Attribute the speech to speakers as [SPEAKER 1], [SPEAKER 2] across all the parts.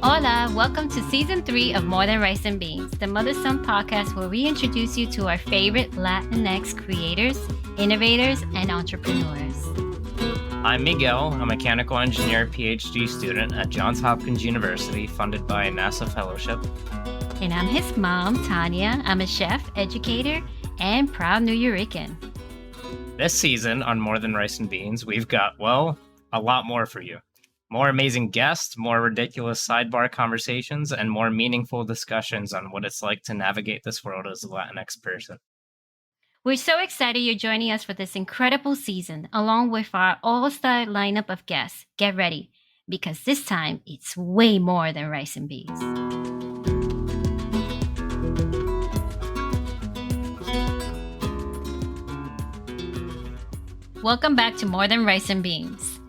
[SPEAKER 1] Hola, welcome to Season 3 of More Than Rice and Beans, the Mother-Son podcast where we introduce you to our favorite Latinx creators, innovators, and entrepreneurs.
[SPEAKER 2] I'm Miguel, a mechanical engineer PhD student at Johns Hopkins University, funded by a NASA fellowship.
[SPEAKER 1] And I'm his mom, Tania. I'm a chef, educator, and proud New Yorican.
[SPEAKER 2] This season on More Than Rice and Beans, we've got, well, a lot more for you. More amazing guests, more ridiculous sidebar conversations, and more meaningful discussions on what it's like to navigate this world as a Latinx person.
[SPEAKER 1] We're so excited you're joining us for this incredible season, along with our all-star lineup of guests. Get ready, because this time it's way more than rice and beans. Welcome back to More Than Rice and Beans.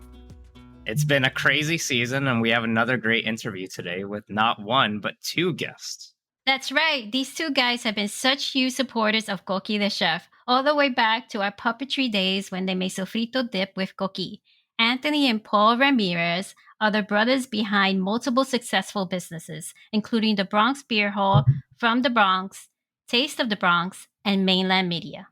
[SPEAKER 2] It's been a crazy season, and we have another great interview today with not one, but two guests.
[SPEAKER 1] That's right. These two guys have been such huge supporters of Coqui the Chef, all the way back to our puppetry days when they made sofrito dip with Coqui. Anthony and Paul Ramirez are the brothers behind multiple successful businesses, including the Bronx Beer Hall, From the Bronx, Taste of the Bronx, and Mainland Media.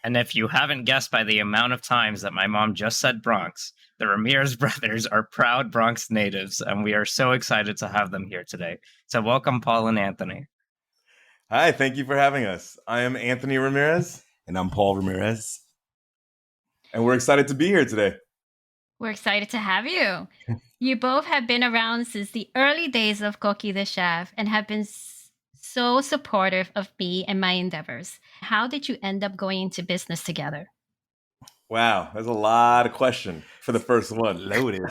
[SPEAKER 2] And if you haven't guessed by the amount of times that my mom just said Bronx, the Ramirez brothers are proud Bronx natives, and we are so excited to have them here today. So welcome, Paul and Anthony.
[SPEAKER 3] Hi, thank you for having us. I am Anthony Ramirez.
[SPEAKER 4] And I'm Paul Ramirez.
[SPEAKER 3] And we're excited to be here today.
[SPEAKER 1] We're excited to have you. You both have been around since the early days of Coqui the Chef and have been so supportive of me and my endeavors. How did you end up going into business together?
[SPEAKER 3] Wow, there's a lot of question for the first one.
[SPEAKER 4] Loaded.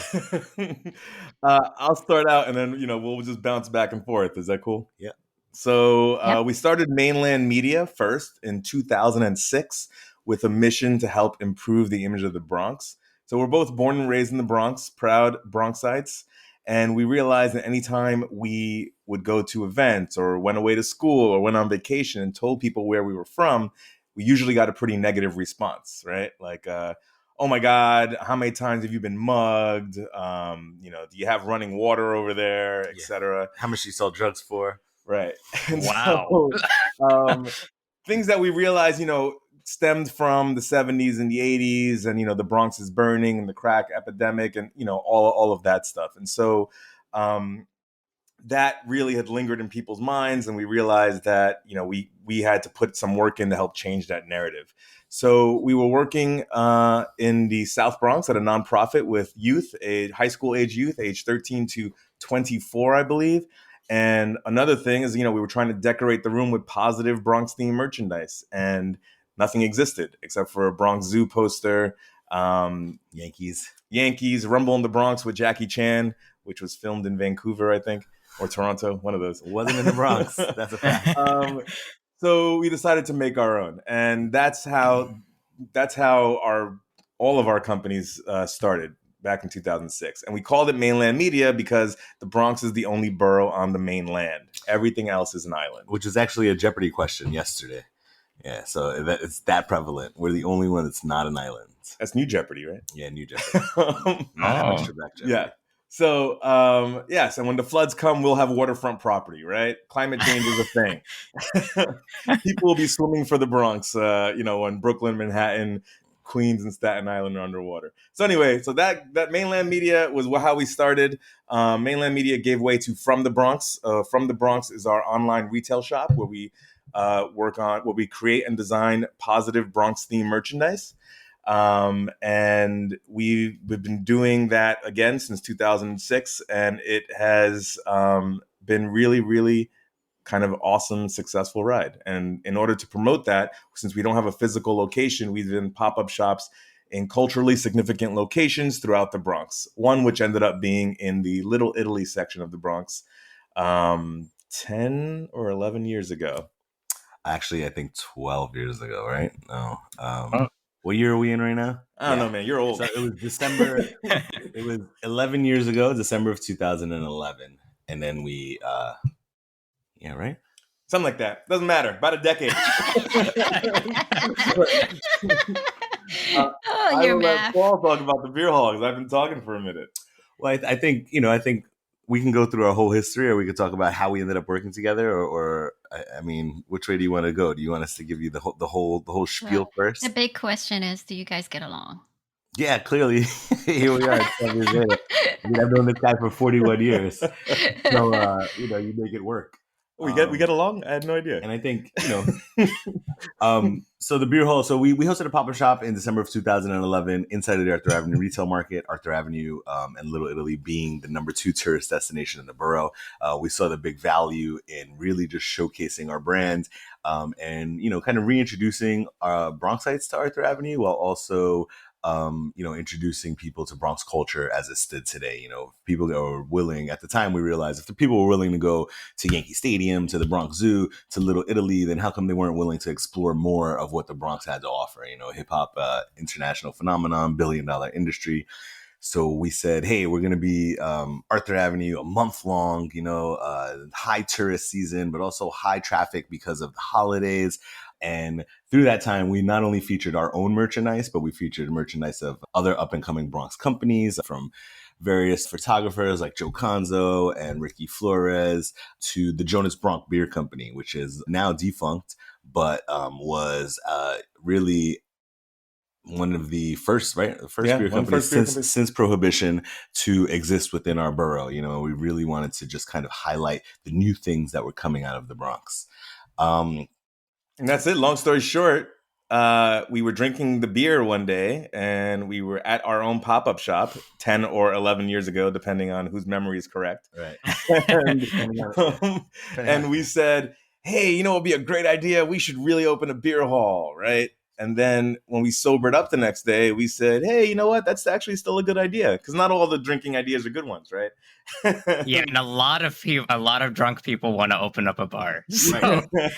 [SPEAKER 3] I'll start out and then, we'll just bounce back and forth. Is that cool?
[SPEAKER 4] Yeah.
[SPEAKER 3] So we started Mainland Media first in 2006 with a mission to help improve the image of the Bronx. So we're both born and raised in the Bronx, proud Bronxites. And we realized that anytime we would go to events or went away to school or went on vacation and told people where we were from, we usually got a pretty negative response, right? Like, oh my God, how many times have you been mugged? Do you have running water over there, et cetera?
[SPEAKER 4] How much do you sell drugs for?
[SPEAKER 3] Right. And
[SPEAKER 2] Wow.
[SPEAKER 3] So, things that we realized, stemmed from the 70s and the 80s and, the Bronx is burning and the crack epidemic and, all of that stuff. And so that really had lingered in people's minds. And we realized that, we had to put some work in to help change that narrative. So we were working in the South Bronx at a nonprofit with youth, high school age youth, age 13 to 24, I believe. And another thing is, we were trying to decorate the room with positive Bronx themed merchandise, and nothing existed except for a Bronx Zoo poster,
[SPEAKER 4] Yankees,
[SPEAKER 3] Rumble in the Bronx with Jackie Chan, which was filmed in Vancouver, I think, or Toronto, one of those.
[SPEAKER 4] It wasn't in the Bronx. That's a fact.
[SPEAKER 3] So we decided to make our own, and that's how all of our companies started back in 2006. And we called it Mainland Media because the Bronx is the only borough on the mainland. Everything else is an island.
[SPEAKER 4] Which was actually a Jeopardy question yesterday. Yeah, so it's that prevalent. We're the only one that's not an island.
[SPEAKER 3] That's New Jeopardy, right?
[SPEAKER 4] Yeah, New Jeopardy.
[SPEAKER 3] Yeah. So, yes, and when the floods come, we'll have waterfront property, right? Climate change is a thing. People will be swimming for the Bronx, when Brooklyn, Manhattan, Queens, and Staten Island are underwater. So anyway, so that Mainland Media was how we started. Mainland Media gave way to From the Bronx. From the Bronx is our online retail shop where we we create and design positive Bronx-themed merchandise. And we've been doing that again since 2006, and it has been really, really kind of awesome, successful ride. And in order to promote that, since we don't have a physical location, we've done pop-up shops in culturally significant locations throughout the Bronx. One which ended up being in the Little Italy section of the Bronx 10 or 11 years ago.
[SPEAKER 4] Actually, I think 12 years ago, right? No. What year are we in right now?
[SPEAKER 3] I don't know, man. You're old.
[SPEAKER 4] So it was December. It was 11 years ago, December of 2011. And then we, right?
[SPEAKER 3] Something like that. Doesn't matter. About a decade.
[SPEAKER 1] Your math.
[SPEAKER 3] Paul talk about the beer hall because I've been talking for a minute.
[SPEAKER 4] Well, I think we can go through our whole history, or we could talk about how we ended up working together, or I mean, which way do you want to go? Do you want us to give you the whole spiel first?
[SPEAKER 1] The big question is, do you guys get along?
[SPEAKER 4] Yeah, clearly. Here we are 12 years later. I mean, I've known this guy for 41 years. So, you make it work.
[SPEAKER 3] We get along? I had no idea.
[SPEAKER 4] And I think, so the beer hall, so we hosted a pop-up shop in December of 2011 inside of the Arthur Avenue retail market, Arthur Avenue and Little Italy being the number 2 tourist destination in the borough. We saw the big value in really just showcasing our brand and, kind of reintroducing Bronxites to Arthur Avenue while also introducing people to Bronx culture as it stood today. People that were willing, at the time we realized if the people were willing to go to Yankee Stadium, to the Bronx Zoo, to Little Italy, then how come they weren't willing to explore more of what the Bronx had to offer? Hip hop, international phenomenon, billion-dollar industry. So we said, hey, we're going to be Arthur Avenue a month long, high tourist season, but also high traffic because of the holidays. And through that time, we not only featured our own merchandise, but we featured merchandise of other up-and-coming Bronx companies, from various photographers like Joe Conzo and Ricky Flores to the Jonas Bronx Beer Company, which is now defunct, but was really one of the first, right? The first beer companies since Prohibition to exist within our borough. We really wanted to just kind of highlight the new things that were coming out of the Bronx.
[SPEAKER 3] And that's it. Long story short, we were drinking the beer one day and we were at our own pop-up shop 10 or 11 years ago, depending on whose memory is correct.
[SPEAKER 4] Right.
[SPEAKER 3] And we said, hey, it would be a great idea. We should really open a beer hall, right? And then when we sobered up the next day, we said, hey, you know what? That's actually still a good idea, because not all the drinking ideas are good ones, right?
[SPEAKER 2] Yeah, and a lot of drunk people want to open up a bar. So.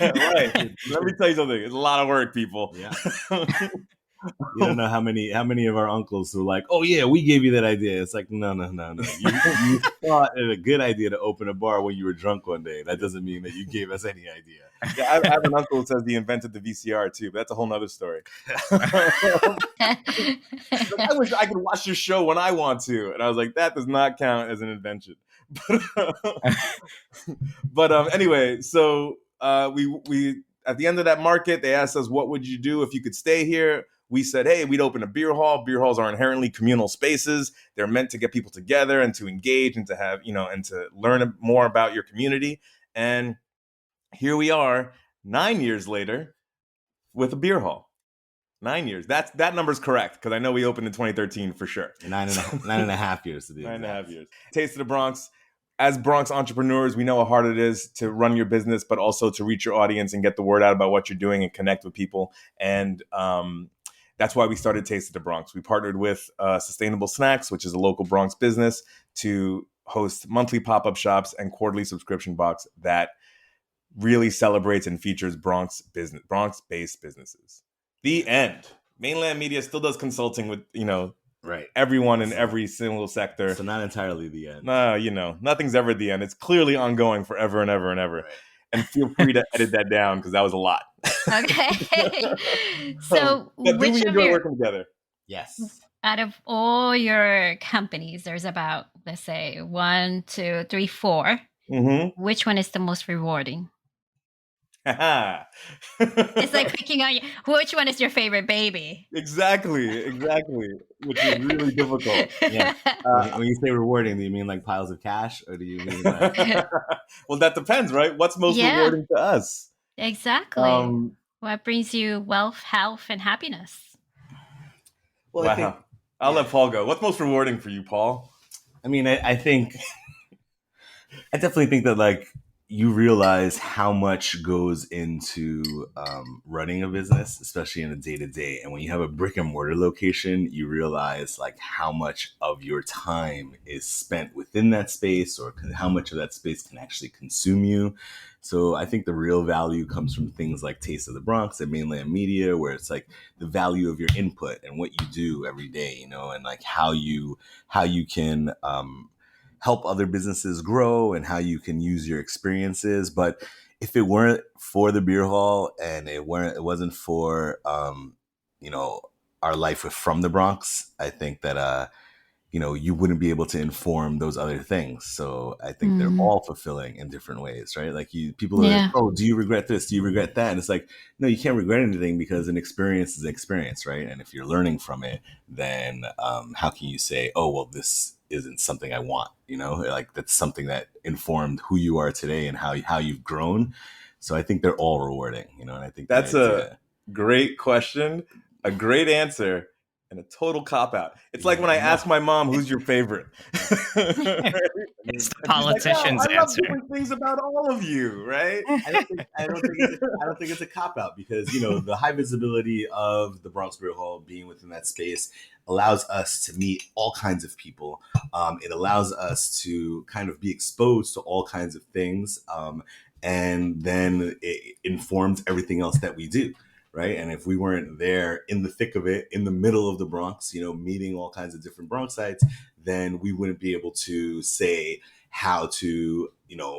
[SPEAKER 3] Right. Let me tell you something. It's a lot of work, people.
[SPEAKER 4] Yeah. You don't know how many of our uncles who are like, oh yeah, we gave you that idea. It's like, no. You thought it a good idea to open a bar when you were drunk one day. That doesn't mean that you gave us any idea.
[SPEAKER 3] Yeah, I have an uncle who says he invented the VCR too, but that's a whole nother story. I wish I could watch your show when I want to. And I was like, that does not count as an invention. But anyway, so we at the end of that market, they asked us, what would you do if you could stay here? We said, hey, we'd open a beer hall. Beer halls are inherently communal spaces. They're meant to get people together and to engage and to have, and to learn more about your community. And here we are 9 years later with a beer hall. 9 years. That number's correct, because I know we opened in 2013 for sure.
[SPEAKER 4] 9.5 years to be exact.
[SPEAKER 3] 9.5 years. Taste of the Bronx. As Bronx entrepreneurs, we know how hard it is to run your business, but also to reach your audience and get the word out about what you're doing and connect with people. And that's why we started Taste of the Bronx. We partnered with Sustainable Snacks, which is a local Bronx business, to host monthly pop-up shops and quarterly subscription box that really celebrates and features Bronx-based businesses. The end. Mainland Media still does consulting with,
[SPEAKER 4] right,
[SPEAKER 3] everyone in every single sector.
[SPEAKER 4] So not entirely the end.
[SPEAKER 3] No, nothing's ever the end. It's clearly ongoing forever and ever and ever.
[SPEAKER 4] Right.
[SPEAKER 3] And feel free to edit that down, because that was a lot.
[SPEAKER 1] Okay. So
[SPEAKER 3] but do we enjoy working together?
[SPEAKER 4] Yes.
[SPEAKER 1] Out of all your companies, there's about, let's say, 1, 2, 3, 4.
[SPEAKER 3] Mm-hmm.
[SPEAKER 1] Which one is the most rewarding?
[SPEAKER 3] It's
[SPEAKER 1] like picking on which one is your favorite baby.
[SPEAKER 3] Exactly, which is really difficult.
[SPEAKER 4] Yeah. When you say rewarding, do you mean like piles of cash, or do you mean like...
[SPEAKER 3] Well, that depends, right? What's most rewarding to us?
[SPEAKER 1] Exactly. What brings you wealth, health, and happiness?
[SPEAKER 3] Well, wow. I'll let Paul go. What's most rewarding for you, Paul?
[SPEAKER 4] I mean, I think I definitely think that, like, you realize how much goes into running a business, especially in a day-to-day. And when you have a brick and mortar location, you realize like how much of your time is spent within that space, or how much of that space can actually consume you. So I think the real value comes from things like Taste of the Bronx and Mainland Media, where it's like the value of your input and what you do every day, and like how you can help other businesses grow and how you can use your experiences. But if it weren't for the beer hall and it wasn't for, our life with From the Bronx, I think that, you wouldn't be able to inform those other things. So I think they're all fulfilling in different ways, right? Like people are like, oh, do you regret this? Do you regret that? And it's like, no, you can't regret anything because an experience is an experience, right? And if you're learning from it, then how can you say, oh, well, this isn't something I want, like that's something that informed who you are today and how you've grown. So I think they're all rewarding, and I think
[SPEAKER 3] that's a great question, a great answer, and a total cop-out. It's like when I ask my mom, who's your favorite?
[SPEAKER 2] It's the politician's
[SPEAKER 3] like, I love
[SPEAKER 2] answer.
[SPEAKER 3] different things about all of you, right?
[SPEAKER 4] I don't think it's a cop-out because, the high visibility of the Bronx Beer Hall being within that space allows us to meet all kinds of people. It allows us to kind of be exposed to all kinds of things. And then it informs everything else that we do. Right. And if we weren't there in the thick of it, in the middle of the Bronx, meeting all kinds of different Bronxites, then we wouldn't be able to say how to,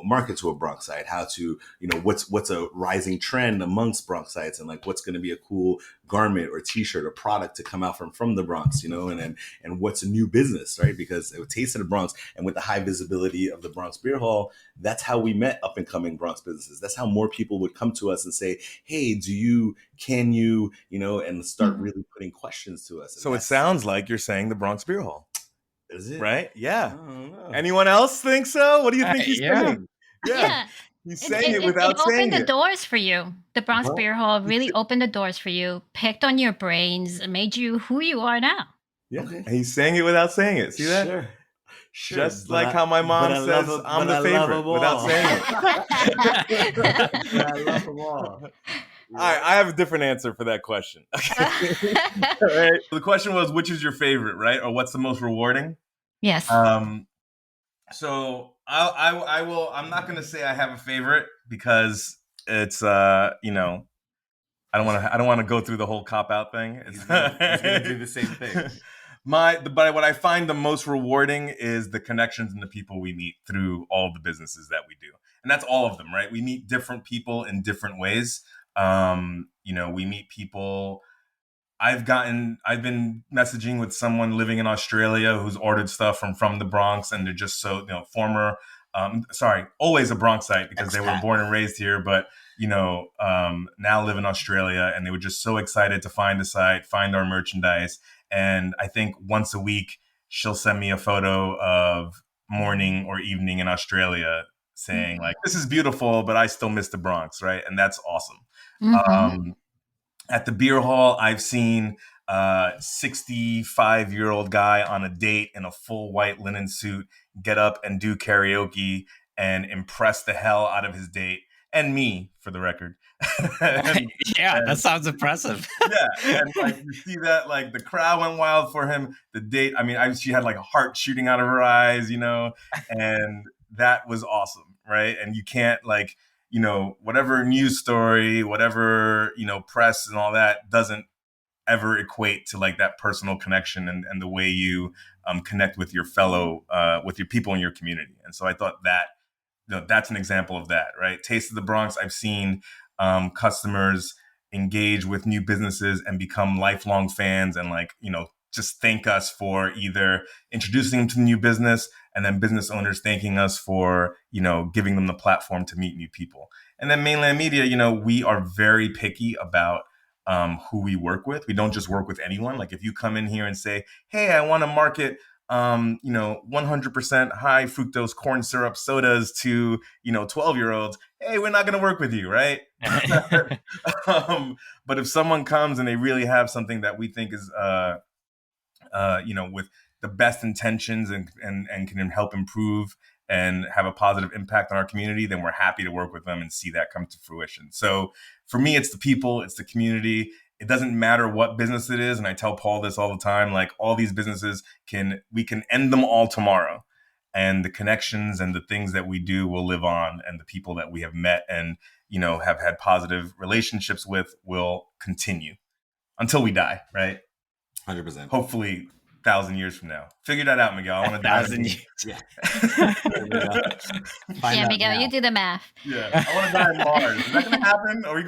[SPEAKER 4] market to a Bronxite, how to, what's a rising trend amongst Bronxites and like what's going to be a cool garment or T-shirt or product to come out from the Bronx, and what's a new business, right? Because it would Taste of the Bronx and with the high visibility of the Bronx Beer Hall, that's how we met up and coming Bronx businesses. That's how more people would come to us and say, hey, can you, and start really putting questions to us. And
[SPEAKER 3] so it sounds like you're saying the Bronx Beer Hall.
[SPEAKER 4] Is it?
[SPEAKER 3] Right? Yeah.
[SPEAKER 4] I don't know.
[SPEAKER 3] Anyone else think so? What do you think he's saying?
[SPEAKER 1] Yeah.
[SPEAKER 3] He's saying it without saying
[SPEAKER 1] it. It opened the doors for you. The Bronx Beer Hall really opened the doors for you, picked on your brains, and made you who you are now.
[SPEAKER 3] Yeah. Okay. He's saying it without saying it. See that?
[SPEAKER 4] Sure.
[SPEAKER 3] Just like how my mom says I'm the favorite without saying it.
[SPEAKER 4] But I love them all.
[SPEAKER 3] All right, I have a different answer for that question. Okay. All right. The question was, which is your favorite, right? Or what's the most rewarding?
[SPEAKER 1] Yes.
[SPEAKER 3] So I will. I'm not going to say I have a favorite because it's I don't want to go through the whole cop out thing.
[SPEAKER 4] He's gonna do the same thing.
[SPEAKER 3] But what I find the most rewarding is the connections and the people we meet through all the businesses that we do, and that's all of them, right? We meet different people in different ways. We meet people. I've been messaging with someone living in Australia who's ordered stuff from the Bronx, and they're just so, always a Bronxite because they were born and raised here, but, now live in Australia, and they were just so excited to find the site, find our merchandise. And I think once a week, she'll send me a photo of morning or evening in Australia saying like, this is beautiful, but I still miss the Bronx. Right. And that's awesome. Mm-hmm. At the beer hall, I've seen a 65-year-old guy on a date in a full white linen suit get up and do karaoke and impress the hell out of his date and me, for the record.
[SPEAKER 2] That sounds impressive.
[SPEAKER 3] And like you see that, like the crowd went wild for him. The date, she had like a heart shooting out of her eyes, and that was awesome, right? And you can't whatever news story, whatever, press and all that doesn't ever equate to like that personal connection and the way you connect with your fellow, with your people in your community. And so I thought that, that's an example of that, right? Taste of the Bronx. I've seen customers engage with new businesses and become lifelong fans and just thank us for either introducing them to the new business and then business owners thanking us for, giving them the platform to meet new people. And then mainland media, we are very picky about who we work with. We don't just work with anyone. Like if you come in here and say, hey, I want to market 100% high fructose corn syrup sodas to 12-year-olds, hey, we're not going to work with you, right? But if someone comes and they really have something that we think is with the best intentions and can help improve and have a positive impact on our community, then we're happy to work with them and see that come to fruition. So for me, it's the people, it's the community. It doesn't matter what business it is. And I tell Paul this all the time, like all these businesses we can end them all tomorrow. And the connections and the things that we do will live on. And the people that we have met and, have had positive relationships with will continue until we die, right?
[SPEAKER 4] 100%.
[SPEAKER 3] Hopefully 1,000 years from now? Figure that out, Miguel. I want to die.
[SPEAKER 2] 1,000 years.
[SPEAKER 4] Yeah.
[SPEAKER 1] Yeah, Miguel, you do the math.
[SPEAKER 3] Yeah, I want to die on Mars. Is that going to happen? Are we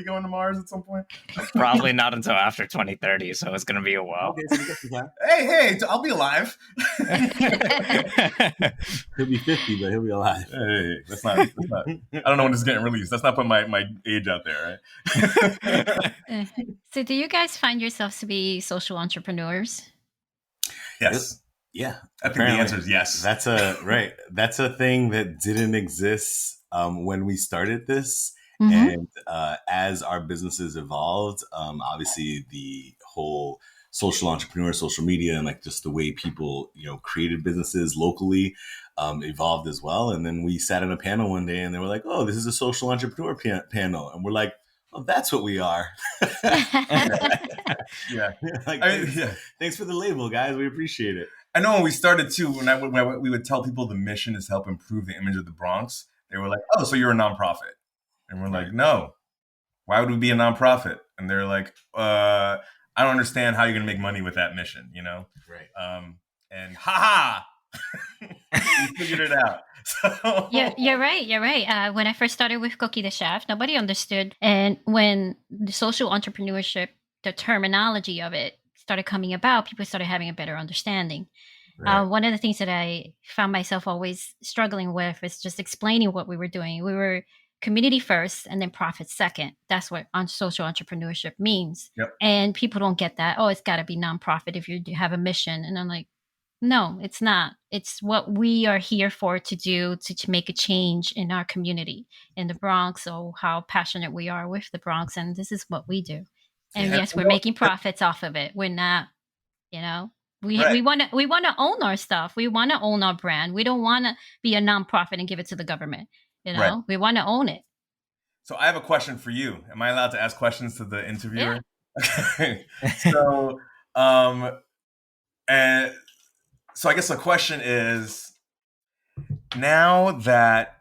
[SPEAKER 3] going to Mars at some point?
[SPEAKER 2] Probably not until after 2030, so it's going to be a while.
[SPEAKER 4] Okay, so we got some time.
[SPEAKER 3] Hey, I'll be alive.
[SPEAKER 4] He'll be 50, but he'll be alive.
[SPEAKER 3] Hey, that's not. I don't know when this is getting released. That's not putting my age out there, right?
[SPEAKER 1] So do you guys find yourselves to be social entrepreneurs?
[SPEAKER 3] Yes.
[SPEAKER 4] Yeah.
[SPEAKER 3] I think the answer is yes.
[SPEAKER 4] That's a thing that didn't exist when we started this. Mm-hmm. And as our businesses evolved, obviously the whole social entrepreneur, social media, and like just the way people, created businesses locally evolved as well. And then we sat in a panel one day and they were like, oh, this is a social entrepreneur panel. And we're like, oh, that's what we are.
[SPEAKER 3] Yeah.
[SPEAKER 4] Thanks for the label, guys. We appreciate it.
[SPEAKER 3] I know when we started too, when we would tell people the mission is to help improve the image of the Bronx, they were like, oh, so you're a nonprofit. And we're like, no, why would we be a nonprofit? And they're like, I don't understand how you're going to make money with that mission,
[SPEAKER 4] Right.
[SPEAKER 3] And we figured it out. So.
[SPEAKER 1] Yeah, you're right. When I first started with Cookie the Chef, nobody understood. And when the social entrepreneurship, the terminology of it started coming about, people started having a better understanding. Right. One of the things that I found myself always struggling with is just explaining what we were doing. We were community first and then profit second. That's what social entrepreneurship means.
[SPEAKER 3] Yep.
[SPEAKER 1] And people don't get that. Oh, it's got to be nonprofit if you have a mission. And I'm like, no, it's not. It's what we are here for to do to make a change in our community in the Bronx, or how passionate we are with the Bronx. And this is what we do. And yes, we're making profits off of it. We're not, we want to own our stuff. We want to own our brand. We don't want to be a nonprofit and give it to the government.
[SPEAKER 3] Right.
[SPEAKER 1] We want to own it.
[SPEAKER 3] So I have a question for you. Am I allowed to ask questions to the interviewer?
[SPEAKER 1] Yeah.
[SPEAKER 3] Okay. So, so I guess the question is, now that,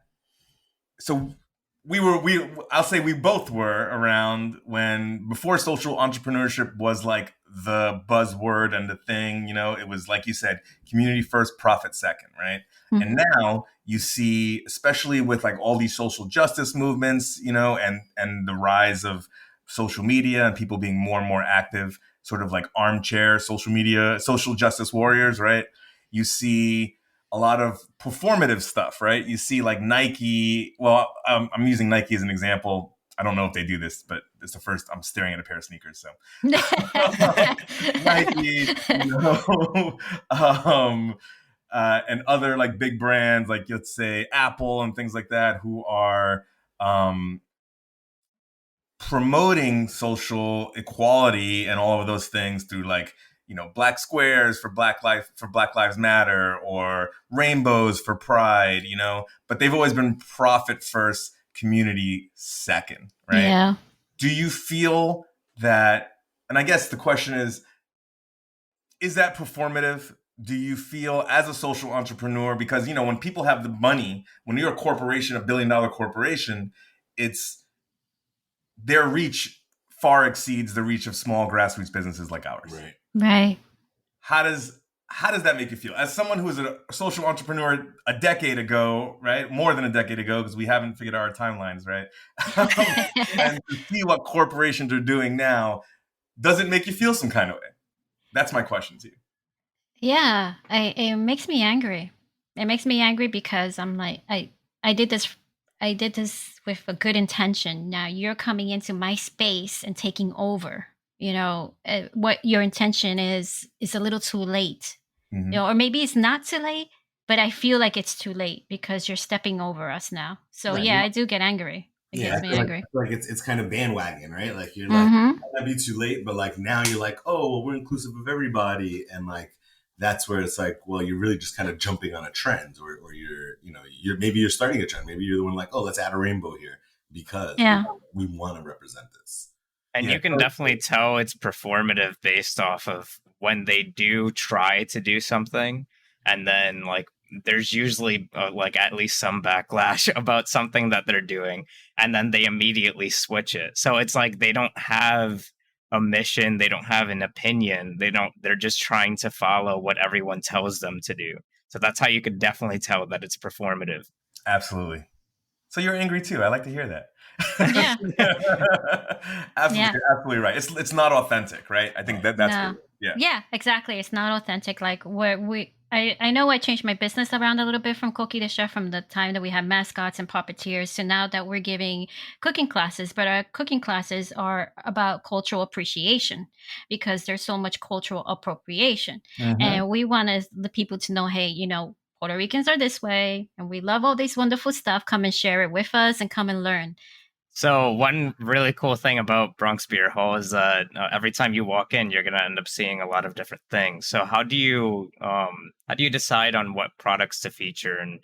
[SPEAKER 3] so I'll say we both were around before social entrepreneurship was like the buzzword and the thing, it was like you said, community first, profit second, right? Mm-hmm. And now you see, especially with like all these social justice movements, and the rise of social media and people being more and more active, sort of like armchair social media, social justice warriors, right? You see a lot of performative stuff, right? You see like Nike. Well, I'm using Nike as an example. I don't know if they do this, but it's the first. I'm staring at a pair of sneakers, so Nike, and other like big brands, like let's say Apple and things like that, who are promoting social equality and all of those things through like, black squares for Black Lives Matter, or rainbows for Pride, but they've always been profit first, community second, right?
[SPEAKER 1] Yeah.
[SPEAKER 3] Do you feel that, and I guess the question is that performative? Do you feel as a social entrepreneur, because, when people have the money, when you're a corporation, $1 billion corporation, their reach far exceeds the reach of small grassroots businesses like ours.
[SPEAKER 1] Right.
[SPEAKER 3] How does that make you feel? As someone who was a social entrepreneur a decade ago, right? More than a decade ago, because we haven't figured out our timelines, right? And to see what corporations are doing now, does it make you feel some kind of way? That's my question to you.
[SPEAKER 1] Yeah, it makes me angry. It makes me angry because I'm like, I did this with a good intention. Now you're coming into my space and taking over. What your intention is a little too late. Mm-hmm. Or maybe it's not too late, but I feel like it's too late because you're stepping over us now. So right. I do get angry. It gets me angry.
[SPEAKER 4] Like it's kind of bandwagon, right? Like you're like, it might be too late, but like now you're like, oh, well, we're inclusive of everybody, and like that's where it's like, well, you're really just kind of jumping on a trend, or you're maybe you're starting a trend. Maybe you're the one like, oh, let's add a rainbow here because we want to represent this.
[SPEAKER 2] And you can definitely tell it's performative based off of when they do try to do something, and then like there's usually like at least some backlash about something that they're doing, and then they immediately switch it. So it's like they don't have a mission. They don't have an opinion. They're just trying to follow what everyone tells them to do. So that's how you could definitely tell that it's performative.
[SPEAKER 3] Absolutely. So you're angry too. I like to hear that.
[SPEAKER 1] Yeah.
[SPEAKER 3] Absolutely,
[SPEAKER 1] Yeah.
[SPEAKER 3] you're absolutely right. It's not authentic, right? I think that's
[SPEAKER 1] No.
[SPEAKER 3] yeah.
[SPEAKER 1] Yeah, exactly. It's not authentic. Like I know I changed my business around a little bit from Cookie the Chef from the time that we had mascots and puppeteers to now that we're giving cooking classes. But our cooking classes are about cultural appreciation because there's so much cultural appropriation.
[SPEAKER 3] Mhm.
[SPEAKER 1] And we want the people to know, hey, you know, Puerto Ricans are this way and we love all this wonderful stuff. Come and share it with us and come and learn.
[SPEAKER 2] So one really cool thing about Bronx Beer Hall is that every time you walk in, you're going to end up seeing a lot of different things. So how do you decide on what products to feature? And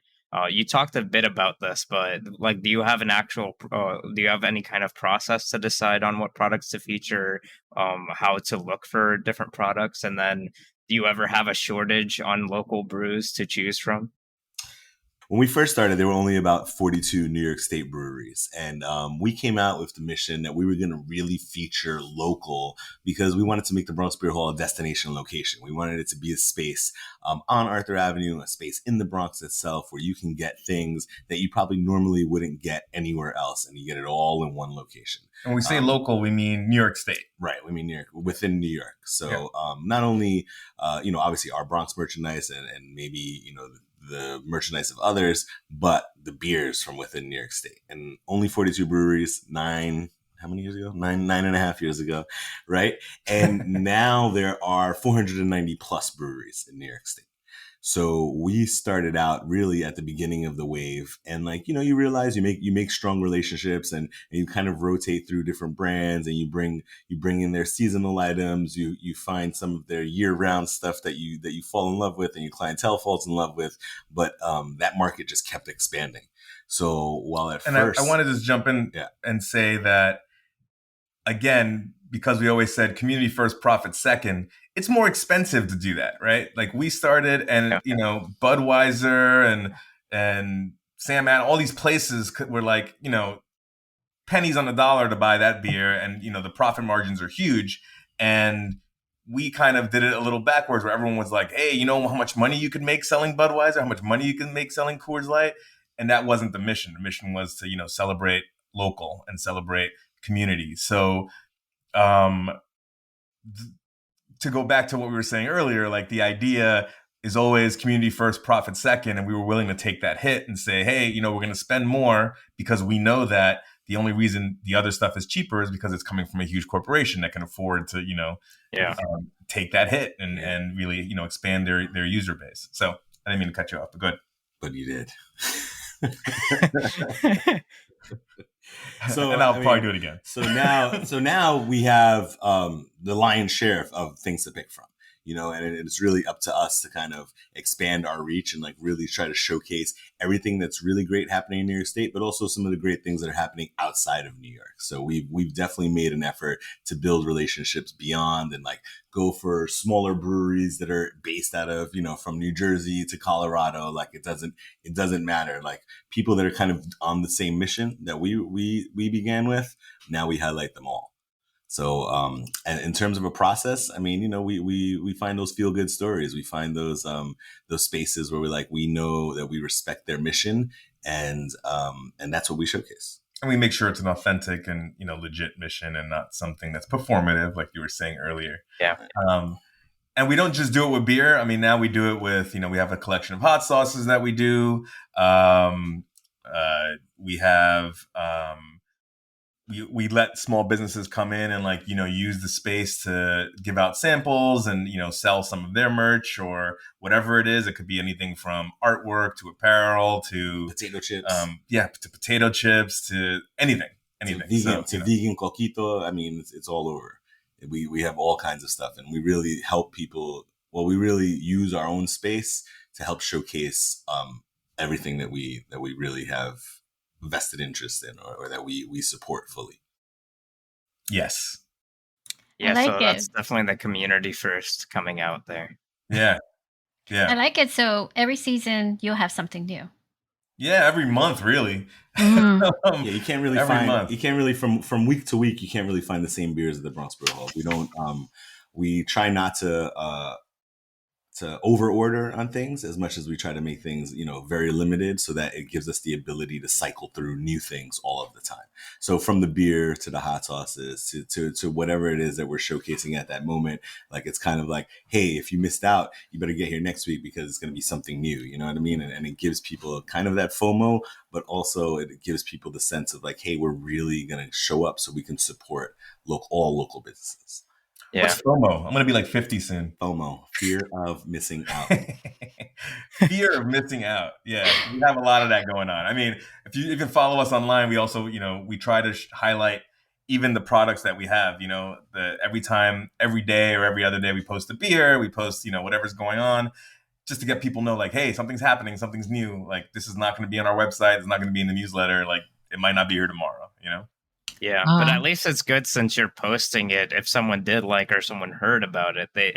[SPEAKER 2] you talked a bit about this, but like, do you have any kind of process to decide on what products to feature, how to look for different products? And then do you ever have a shortage on local brews to choose from?
[SPEAKER 4] When we first started, there were only about 42 New York State breweries. And we came out with the mission that we were going to really feature local because we wanted to make the Bronx Beer Hall a destination location. We wanted it to be a space on Arthur Avenue, a space in the Bronx itself where you can get things that you probably normally wouldn't get anywhere else. And you get it all in one location.
[SPEAKER 3] And when we say local, we mean New York State.
[SPEAKER 4] Right. We mean New York, within New York. So not only, obviously our Bronx merchandise and maybe, the merchandise of others, but the beers from within New York State. And only 42 breweries, how many years ago? Nine and a half years ago, right? And now there are 490 plus breweries in New York State. So we started out really at the beginning of the wave, and you realize you make strong relationships, and you kind of rotate through different brands, and you bring in their seasonal items. You find some of their year round stuff that you fall in love with, and your clientele falls in love with. But that market just kept expanding. So while at first,
[SPEAKER 3] I want to just jump in and say that again, because we always said community first, profit second. It's more expensive to do that, right? Like we started, and Budweiser and Sam Adams, all these places were like pennies on the dollar to buy that beer, and the profit margins are huge. And we kind of did it a little backwards, where everyone was like, "Hey, you know how much money you could make selling Budweiser? How much money you can make selling Coors Light?" And that wasn't the mission. The mission was to celebrate local and celebrate community. So. To go back to what we were saying earlier, like the idea is always community first, profit second. And we were willing to take that hit and say, hey, we're going to spend more because we know that the only reason the other stuff is cheaper is because it's coming from a huge corporation that can afford to, take that hit and really, expand their user base. So I didn't mean to cut you off, but good.
[SPEAKER 4] But you did.
[SPEAKER 3] And I'll probably do it again.
[SPEAKER 4] So now we have the lion's share of things to pick from, and it's really up to us to kind of expand our reach and really try to showcase everything that's really great happening in New York State, but also some of the great things that are happening outside of New York. So we've definitely made an effort to build relationships beyond and go for smaller breweries that are based out of, from New Jersey to Colorado. It doesn't matter. People that are kind of on the same mission that we began with, now we highlight them all. So, and in terms of a process, we find those feel good stories. We find those spaces where we know that we respect their mission, and that's what we showcase.
[SPEAKER 3] And we make sure it's an authentic and legit mission, and not something that's performative, like you were saying earlier.
[SPEAKER 2] Yeah.
[SPEAKER 3] And we don't just do it with beer. Now we do it with we have a collection of hot sauces that we do. We have. We let small businesses come in and use the space to give out samples and sell some of their merch or whatever it is. It could be anything from artwork to apparel to
[SPEAKER 4] potato chips.
[SPEAKER 3] To potato chips to anything.
[SPEAKER 4] Vegan coquito. It's all over. We have all kinds of stuff, and we really help people. Well, we really use our own space to help showcase everything that we really have vested interest in or that we support fully.
[SPEAKER 3] Yes.
[SPEAKER 2] Yeah, that's definitely the community first coming out there.
[SPEAKER 3] Yeah.
[SPEAKER 1] I like it. So every season you'll have something new.
[SPEAKER 3] Yeah, every month, really.
[SPEAKER 1] Mm.
[SPEAKER 4] Yeah, you can't really
[SPEAKER 3] every
[SPEAKER 4] find.
[SPEAKER 3] month.
[SPEAKER 4] You can't really from week to week. You can't really find the same beers at the Bronx Beer Hall. We don't. We try not to over order on things as much as we try to make things, very limited so that it gives us the ability to cycle through new things all of the time. So from the beer to the hot sauces to whatever it is that we're showcasing at that moment, like it's kind of like, hey, if you missed out, you better get here next week because it's going to be something new. You know what I mean? And it gives people kind of that FOMO, but also it gives people the sense of like, hey, we're really going to show up so we can support all local businesses.
[SPEAKER 2] Yeah.
[SPEAKER 3] What's FOMO? I'm going to be like 50 soon.
[SPEAKER 4] FOMO, fear of missing out.
[SPEAKER 3] Fear of missing out. Yeah, we have a lot of that going on. I mean, if you can follow us online, we also, we try to highlight even the products that we have. Every time, every day or every other day, we post a beer, we post, whatever's going on, just to get people know, like, hey, something's happening, something's new. Like, this is not going to be on our website, it's not going to be in the newsletter. Like, it might not be here tomorrow.
[SPEAKER 2] Yeah, but at least it's good since you're posting it. If someone did like or someone heard about it, they're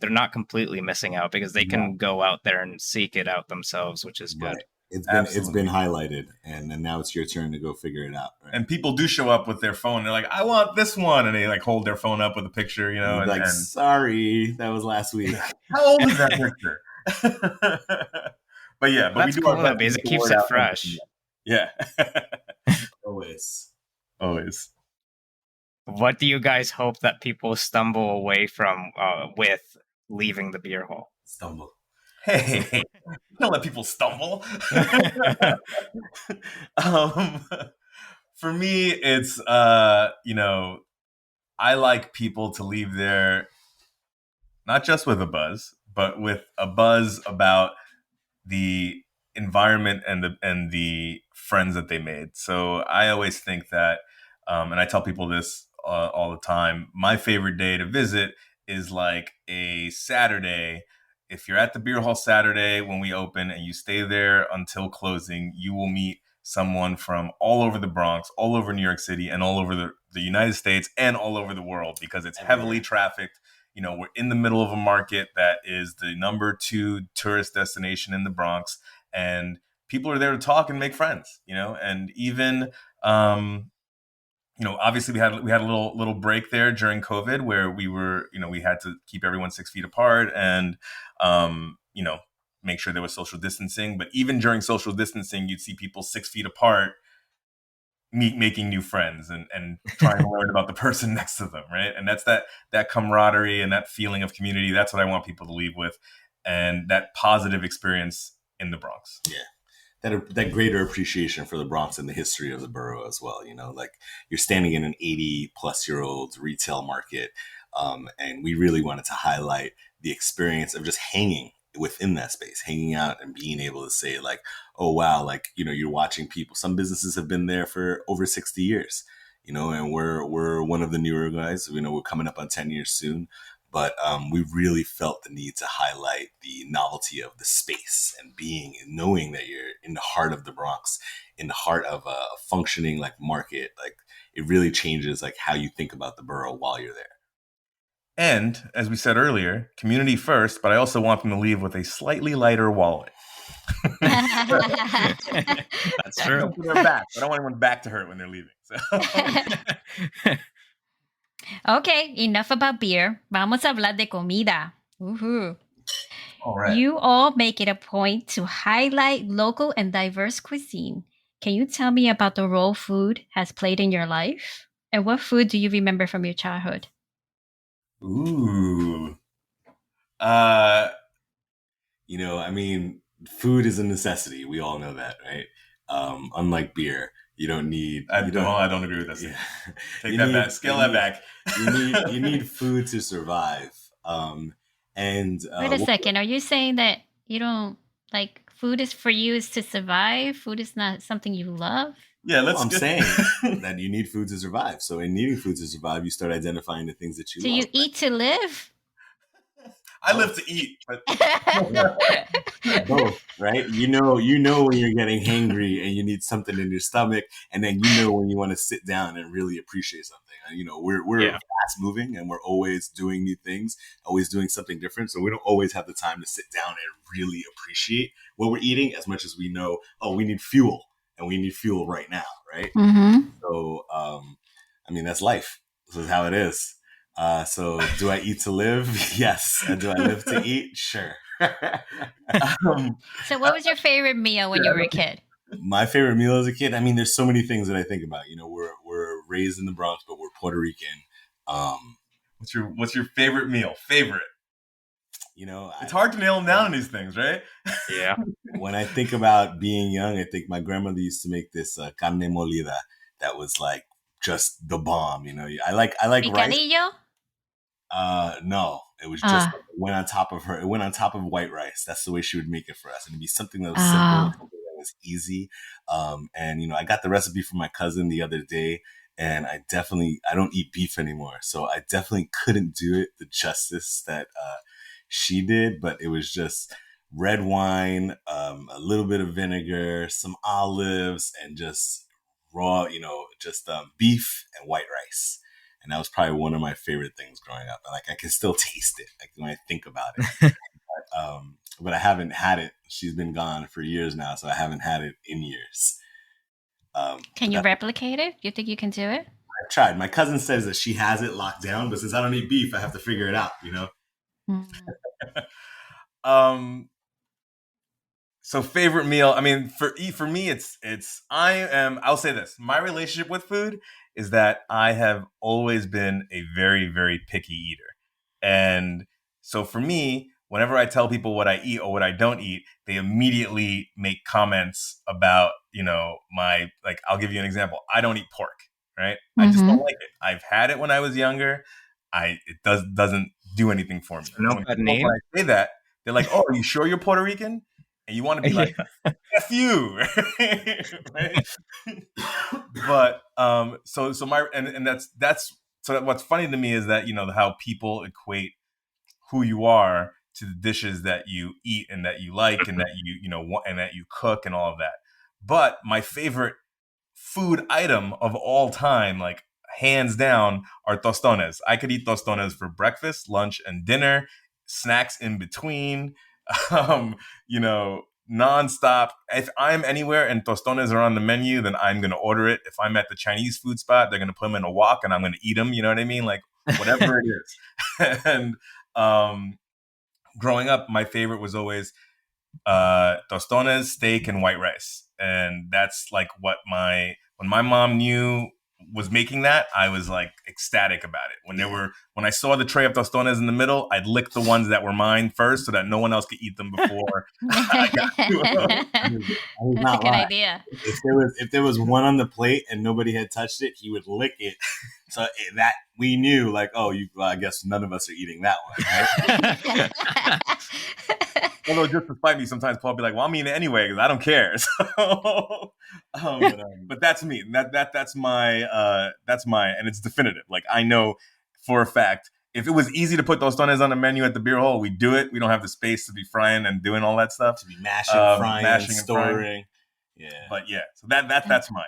[SPEAKER 2] not completely missing out because they can go out there and seek it out themselves, which is good.
[SPEAKER 4] Right. It's been highlighted, and now it's your turn to go figure it out. Right?
[SPEAKER 3] And people do show up with their phone. They're like, I want this one, and they like hold their phone up with a picture, and
[SPEAKER 4] like, sorry, that was last week.
[SPEAKER 3] How old is that picture? But
[SPEAKER 2] we do our best because it keeps it fresh.
[SPEAKER 3] Yeah.
[SPEAKER 4] Always.
[SPEAKER 2] What do you guys hope that people stumble away from with leaving the beer hall?
[SPEAKER 4] Stumble.
[SPEAKER 3] Hey, don't let people stumble. For me, it's I like people to leave there not just with a buzz, but with a buzz about the environment and the friends that they made. So I always think that, and I tell people this all the time, my favorite day to visit is like a Saturday. If you're at the beer hall Saturday when we open and you stay there until closing, you will meet someone from all over the Bronx, all over New York City, and all over the United States and all over the world because it's heavily trafficked. We're in the middle of a market that is the number 2 tourist destination in the Bronx, and people are there to talk and make friends, and even, obviously we had a little break there during COVID where we were, we had to keep everyone 6 feet apart and, make sure there was social distancing. But even during social distancing, you'd see people 6 feet apart making new friends and trying to learn about the person next to them, right? And that's that camaraderie and that feeling of community. That's what I want people to leave with, and that positive experience in the Bronx.
[SPEAKER 4] Yeah, that greater appreciation for the Bronx and the history of the borough as well. Like you're standing in an 80-plus-year-old retail market, and we really wanted to highlight the experience of just hanging within that space, hanging out and being able to say like, oh, wow, like, you're watching people. Some businesses have been there for over 60 years, and we're one of the newer guys. We're coming up on 10 years soon. But we really felt the need to highlight the novelty of the space and knowing that you're in the heart of the Bronx, in the heart of a functioning like market. Like it really changes like how you think about the borough while you're there.
[SPEAKER 3] And as we said earlier, community first, but I also want them to leave with a slightly lighter wallet.
[SPEAKER 2] That's true.
[SPEAKER 3] Back. I don't want anyone back to hurt when they're leaving. So.
[SPEAKER 1] Okay, enough about beer. Vamos a hablar de comida. Woohoo.
[SPEAKER 3] All right.
[SPEAKER 1] You all make it a point to highlight local and diverse cuisine. Can you tell me about the role food has played in your life? And what food do you remember from your childhood?
[SPEAKER 3] Ooh.
[SPEAKER 4] Food is a necessity. We all know that, right? Unlike beer, you don't need.
[SPEAKER 3] I don't agree with that. Yeah. Take that back. Scale that back.
[SPEAKER 4] You need food to survive. Wait
[SPEAKER 1] a second. Are you saying that you don't like food is for you is to survive? Food is not something you love?
[SPEAKER 3] Yeah,
[SPEAKER 4] I'm saying that you need food to survive. So in needing food to survive, you start identifying the things that you love.
[SPEAKER 1] So you eat to live?
[SPEAKER 3] I live to eat, but
[SPEAKER 4] both, right? You know when you're getting hangry and you need something in your stomach, and then you know when you want to sit down and really appreciate something. And, you know, we're fast moving and we're always doing new things, always doing something different. So we don't always have the time to sit down and really appreciate what we're eating as much as we know, oh, we need fuel and we need fuel right now, right?
[SPEAKER 1] Mm-hmm.
[SPEAKER 4] So, I mean, that's life. This is how it is. So do I eat to live? Yes. And do I live to eat? Sure.
[SPEAKER 1] So what was your favorite meal when you were a kid?
[SPEAKER 4] My favorite meal as a kid? I mean, there's so many things that I think about. You know, we're raised in the Bronx, but we're Puerto Rican.
[SPEAKER 3] What's your favorite meal? Favorite?
[SPEAKER 4] You know,
[SPEAKER 3] it's hard to nail them down in these things, right?
[SPEAKER 2] Yeah.
[SPEAKER 4] When I think about being young, I think my grandmother used to make this carne molida that was like just the bomb. You know, I like
[SPEAKER 1] Picadillo?
[SPEAKER 4] rice. No, it was just it went on top of her. It went on top of white rice. That's the way she would make it for us, and it'd be something that was simple, something that was easy. And you know, I got the recipe from my cousin the other day, and I don't eat beef anymore, so I definitely couldn't do it the justice that she did. But it was just red wine, a little bit of vinegar, some olives, and just raw, you know, just beef and white rice. And that was probably one of my favorite things growing up. Like I can still taste it, like when I think about it. But I haven't had it. She's been gone for years now, so I haven't had it in years.
[SPEAKER 1] Can you replicate it? You think you can do it?
[SPEAKER 4] I've tried. My cousin says that she has it locked down, but since I don't eat beef, I have to figure it out, you know?
[SPEAKER 3] So favorite meal, I mean, for me, I'll say this. My relationship with food is that I have always been a very, very picky eater. And so for me, whenever I tell people what I eat or what I don't eat, they immediately make comments about, you know, I'll give you an example. I don't eat pork, right? I just don't like it. I've had it when I was younger. It doesn't do anything for me. When I say that, they're like, "Oh, are you sure you're Puerto Rican?" And you want to be like, "F you," right? But what's funny to me is that, you know, how people equate who you are to the dishes that you eat and that you like and that you know and that you cook and all of that. But my favorite food item of all time, like hands down, are tostones. I could eat tostones for breakfast, lunch, and dinner, snacks in between, you know, nonstop. If I'm anywhere and tostones are on the menu, then I'm going to order it. If I'm at the Chinese food spot, they're going to put them in a wok and I'm going to eat them. You know what I mean? Like whatever it is. And growing up, my favorite was always tostones, steak, and white rice. And that's like when my mom was making that, I was like ecstatic about it. When I saw the tray of tostones in the middle, I'd lick the ones that were mine first so that no one else could eat them before I got to them.
[SPEAKER 1] That's a good idea.
[SPEAKER 4] If there was one on the plate and nobody had touched it, he would lick it. So that we knew, like, I guess none of us are eating that one, right?
[SPEAKER 3] Although just to spite me, sometimes Paul will be like, "Well, I'm eating it anyway because I don't care." So, but that's me. That's my and it's definitive. Like I know for a fact, if it was easy to put those tostones on the menu at the beer hall, we do it. We don't have the space to be frying and doing all that stuff.
[SPEAKER 4] To be mashing, frying, and storing.
[SPEAKER 3] Frying. Yeah, but yeah, so that's mine.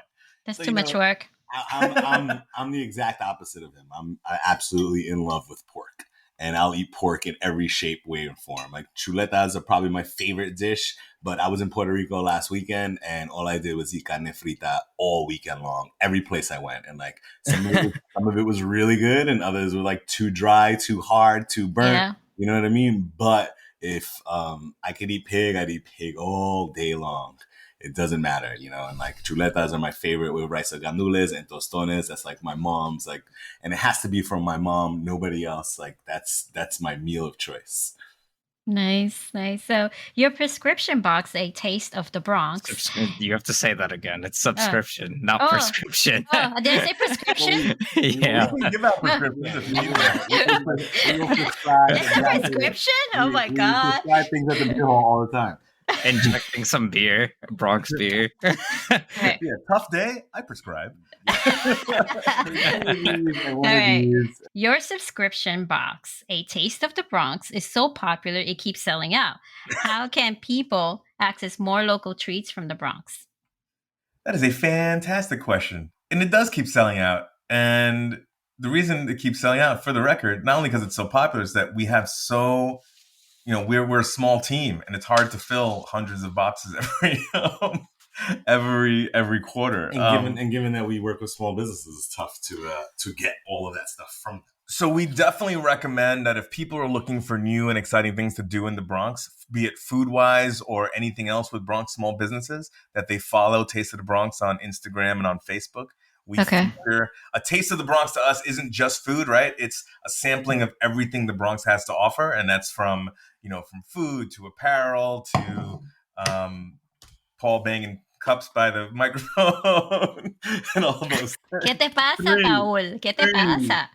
[SPEAKER 1] That's too much work.
[SPEAKER 4] I'm the exact opposite of him. I'm absolutely in love with pork. And I'll eat pork in every shape, way, and form. Like chuletas are probably my favorite dish, but I was in Puerto Rico last weekend and all I did was eat carne frita all weekend long, every place I went. And like some of it was really good and others were like too dry, too hard, too burnt. Yeah. You know what I mean? But if I could eat pig, I'd eat pig all day long. It doesn't matter, you know, and like chuletas are my favorite with rice gandules and tostones. That's like my mom's, like, and it has to be from my mom, nobody else. Like that's my meal of choice.
[SPEAKER 1] Nice. So your prescription box, A Taste of the Bronx.
[SPEAKER 2] You have to say that again. It's subscription, not prescription.
[SPEAKER 1] Did I say prescription?
[SPEAKER 2] Yeah.
[SPEAKER 3] We give out prescriptions.
[SPEAKER 1] Prescription? Oh my God.
[SPEAKER 4] We prescribe things at the beer hall all the time.
[SPEAKER 2] Injecting some beer, Bronx beer.
[SPEAKER 1] Right.
[SPEAKER 4] Yeah, tough day. I prescribe.
[SPEAKER 1] All right. Your subscription box, A Taste of the Bronx, is so popular it keeps selling out. How can people access more local treats from the Bronx?
[SPEAKER 3] That is a fantastic question. And it does keep selling out. And the reason it keeps selling out, for the record, not only because it's so popular, is that we have so, we're a small team and it's hard to fill hundreds of boxes every quarter.
[SPEAKER 4] And given that we work with small businesses, it's tough to get all of that stuff from them.
[SPEAKER 3] So we definitely recommend that if people are looking for new and exciting things to do in the Bronx, be it food-wise or anything else with Bronx small businesses, that they follow Taste of the Bronx on Instagram and on Facebook. We feature a Taste of the Bronx to us isn't just food, right? It's a sampling of everything the Bronx has to offer, and that's from food to apparel to Paul banging cups by the microphone and all those things.
[SPEAKER 1] ¿Qué te pasa, Paul? ¿Qué te pasa?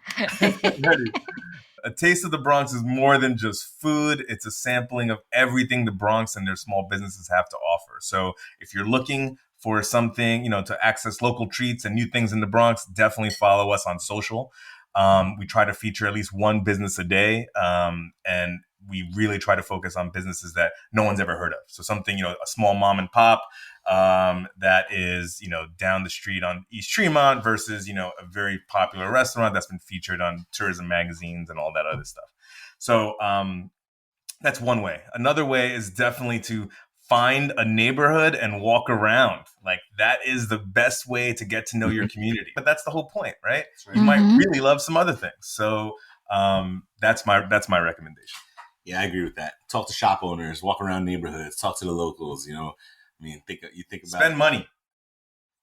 [SPEAKER 3] A Taste of the Bronx is more than just food. It's a sampling of everything the Bronx and their small businesses have to offer. So if you're looking for something, to access local treats and new things in the Bronx, definitely follow us on social. We try to feature at least one business a day. And we really try to focus on businesses that no one's ever heard of. So something, a small mom and pop that is, down the street on East Tremont versus, a very popular restaurant that's been featured on tourism magazines and all that other stuff. So that's one way. Another way is definitely to find a neighborhood and walk around. Like, that is the best way to get to know your community. But that's the whole point, right? You might really love some other things. So that's my recommendation.
[SPEAKER 4] Yeah, I agree with that. Talk to shop owners, walk around neighborhoods, talk to the locals. You think about
[SPEAKER 3] spend money.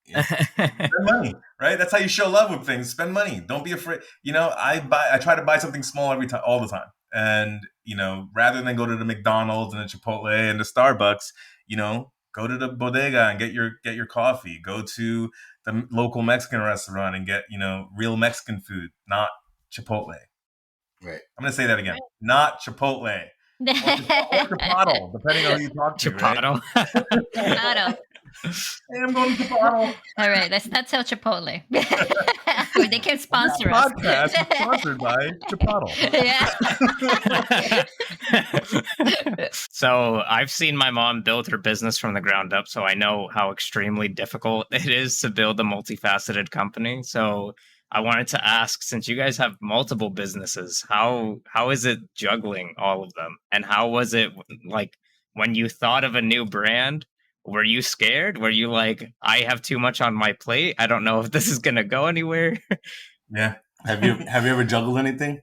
[SPEAKER 3] Yeah. Spend money, right? That's how you show love with things. Spend money. Don't be afraid. I try to buy something small all the time. And, rather than go to the McDonald's and the Chipotle and the Starbucks, go to the bodega and get your coffee. Go to the local Mexican restaurant and get, real Mexican food, not Chipotle.
[SPEAKER 4] Right.
[SPEAKER 3] I'm going to say that again. Not Chipotle. Or Chipotle, depending on who you talk to.
[SPEAKER 2] Chipotle.
[SPEAKER 3] Right?
[SPEAKER 1] Chipotle.
[SPEAKER 3] Hey, I'm going to Chipotle.
[SPEAKER 1] All right, let's not tell Chipotle. They can sponsor us.
[SPEAKER 3] Podcast is sponsored by Chipotle.
[SPEAKER 1] Yeah.
[SPEAKER 2] So I've seen my mom build her business from the ground up, so I know how extremely difficult it is to build a multifaceted company. So I wanted to ask, since you guys have multiple businesses, how is it juggling all of them? And how was it like when you thought of a new brand? Were you scared? Were you like, I have too much on my plate? I don't know if this is going to go anywhere.
[SPEAKER 3] Yeah.
[SPEAKER 4] Have you ever juggled anything?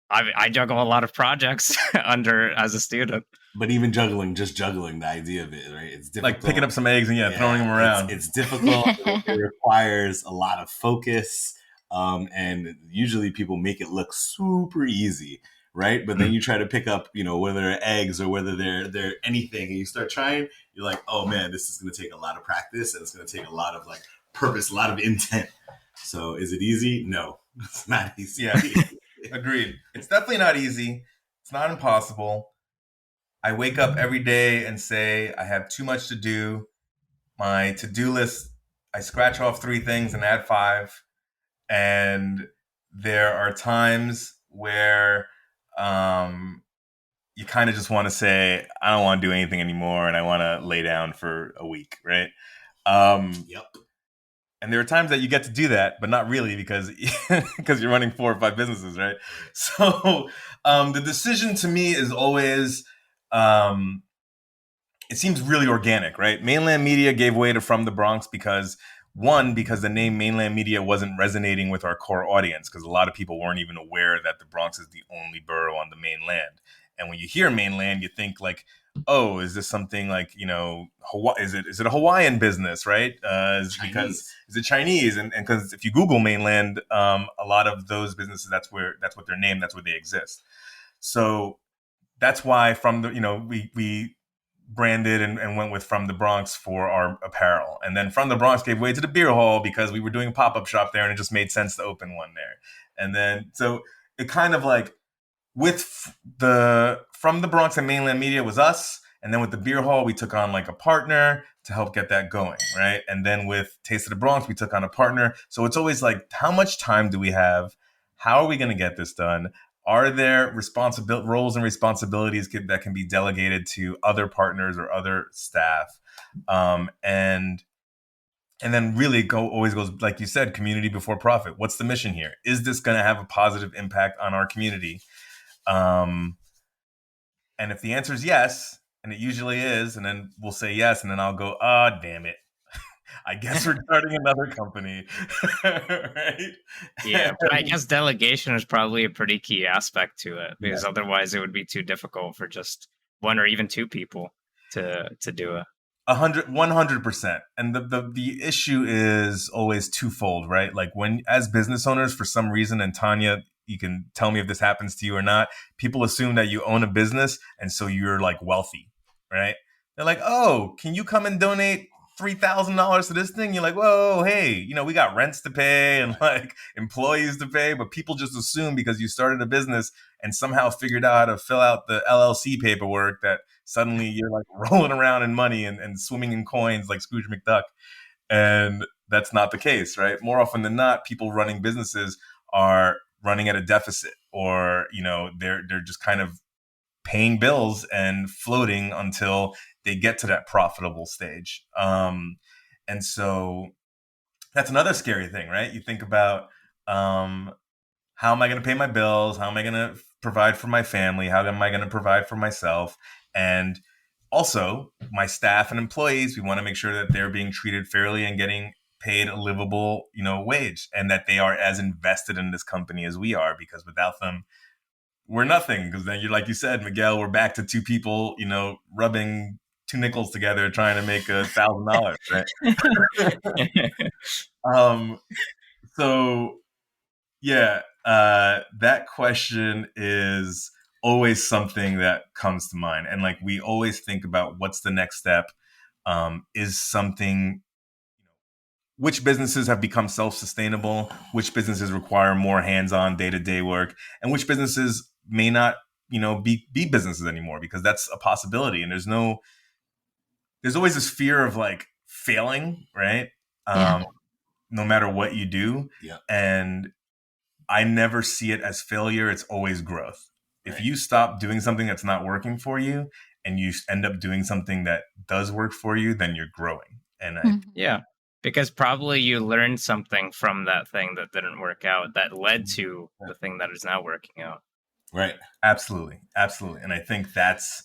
[SPEAKER 2] I juggle a lot of projects as a student.
[SPEAKER 4] But even just juggling, the idea of it, right? It's difficult.
[SPEAKER 3] Like picking up some eggs and throwing them around.
[SPEAKER 4] It's difficult. It requires a lot of focus. And usually people make it look super easy, right? But then you try to pick up, whether they're eggs or whether they're anything, and you start trying, you're like, oh man, this is going to take a lot of practice, and it's going to take a lot of purpose, a lot of intent. So is it easy? No, it's not easy.
[SPEAKER 3] Yeah, agreed. It's definitely not easy. It's not impossible. I wake up every day and say, I have too much to do. My to-do list, I scratch off 3 things and add 5. And there are times where you kind of just want to say, I don't want to do anything anymore, and I want to lay down for a week, right?
[SPEAKER 4] Yep.
[SPEAKER 3] And there are times that you get to do that, but not really because you're running 4 or 5 businesses, right? So the decision to me is always, it seems really organic, right? Mainland Media gave way to From the Bronx because the name Mainland Media wasn't resonating with our core audience, because a lot of people weren't even aware that the Bronx is the only borough on the mainland. And when you hear mainland, you think like, oh, is this something like, Hawaii? Is it a Hawaiian business, right? Is it Chinese? And because if you Google mainland, a lot of those businesses, that's what they're named, that's where they exist. So that's why we branded and went with From the Bronx for our apparel. And then From the Bronx gave way to the beer hall because we were doing a pop-up shop there and it just made sense to open one there. And then, so it kind of like with the From the Bronx and Mainland Media was us, And then with the beer hall, we took on like a partner to help get that going, right? And then with Taste of the Bronx, we took on a partner. So it's always like, how much time do we have? How are we going to get this done? Are there roles and responsibilities that can be delegated to other partners or other staff? And then really always goes, like you said, community before profit. What's the mission here? Is this going to have a positive impact on our community? And if the answer is yes, and it usually is, and then we'll say yes, and then I'll go, damn it. I guess we're starting another company. Right?
[SPEAKER 2] Yeah, but I guess delegation is probably a pretty key aspect to it, because otherwise it would be too difficult for just one or even two people to do it.
[SPEAKER 3] 100%. And the issue is always twofold, right? Like when, as business owners, for some reason, and Tanya, you can tell me if this happens to you or not, people assume that you own a business and so you're like wealthy, right? They're like, oh, can you come and donate $3,000 to this thing? You're like, whoa, hey, we got rents to pay and like employees to pay, but people just assume because you started a business and somehow figured out how to fill out the LLC paperwork that suddenly you're like rolling around in money and swimming in coins like Scrooge McDuck. And that's not the case, right? More often than not, people running businesses are running at a deficit, or, they're just kind of paying bills and floating until they get to that profitable stage. And so that's another scary thing, right? You think about, how am I going to pay my bills? How am I going to provide for my family? How am I going to provide for myself? And also my staff and employees, we want to make sure that they're being treated fairly and getting paid a livable, wage, and that they are as invested in this company as we are, because without them, we're nothing. Because then like you said, Miguel, we're back to two people, rubbing two nickels together, trying to make $1,000, right? So yeah, that question is always something that comes to mind. And like, we always think about what's the next step. Is something, which businesses have become self-sustainable, which businesses require more hands-on day-to-day work, and which businesses may not, be businesses anymore, because that's a possibility. And there's always this fear of like failing, right? No matter what you do.
[SPEAKER 4] Yeah.
[SPEAKER 3] And I never see it as failure. It's always growth. Right. If you stop doing something that's not working for you and you end up doing something that does work for you, then you're growing. And
[SPEAKER 2] yeah, because probably you learned something from that thing that didn't work out that led to the thing that is now working out.
[SPEAKER 3] Right. Absolutely. And I think that's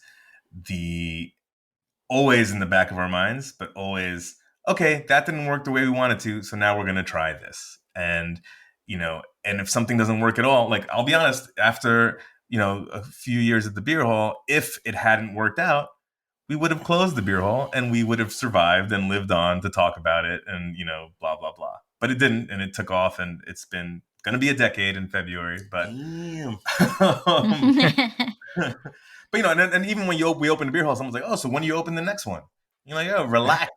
[SPEAKER 3] always in the back of our minds, but always, okay, that didn't work the way we wanted to, so now we're going to try this. And, and if something doesn't work at all, like, I'll be honest, after, a few years at the beer hall, if it hadn't worked out, we would have closed the beer hall and we would have survived and lived on to talk about it and, blah, blah, blah. But it didn't, and it took off, and it's been going to be a decade in February. But, but and even when we opened the beer hall, someone's like, oh, so when do you open the next one? You're like, oh, relax.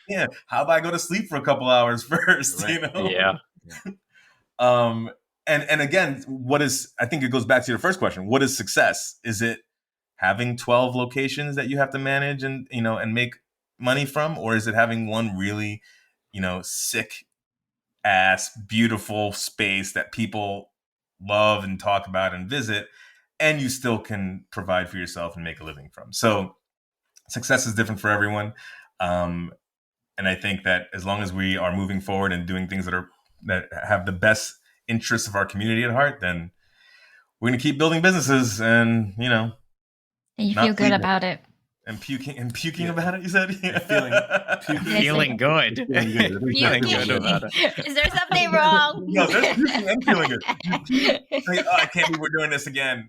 [SPEAKER 3] Yeah. How about I go to sleep for a couple hours first?
[SPEAKER 2] Right. Yeah.
[SPEAKER 3] And again, I think it goes back to your first question. What is success? Is it having 12 locations that you have to manage and, and make money from? Or is it having one really, sick ass, beautiful space that people love and talk about and visit, and you still can provide for yourself and make a living from? So success is different for everyone. And I think that as long as we are moving forward and doing things that have the best interests of our community at heart, then we're going to keep building businesses and,
[SPEAKER 1] and you feel good about it.
[SPEAKER 3] And puking about it, you said? Yeah.
[SPEAKER 2] Feeling good. Feeling good about it.
[SPEAKER 1] Is there something wrong?
[SPEAKER 3] No, there's puking and feeling good. Like, I can't believe we're doing this again.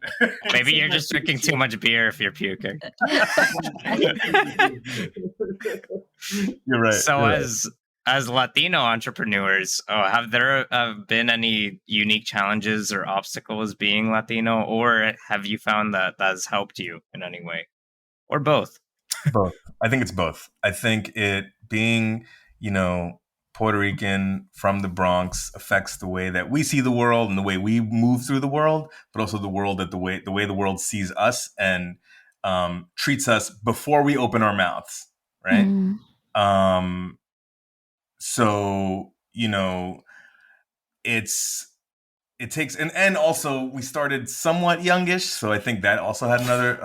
[SPEAKER 2] Maybe you're just drinking too much beer if you're puking.
[SPEAKER 3] You're right.
[SPEAKER 2] So as Latino entrepreneurs, have there been any unique challenges or obstacles being Latino, or have you found that has helped you in any way? Or both?
[SPEAKER 3] Both. I think it's both. I think it being, Puerto Rican from the Bronx affects the way that we see the world and the way we move through the world, but also the way the world sees us. And treats us before we open our mouths, right? So, you know, it takes, and also we started somewhat youngish, so I think that also had another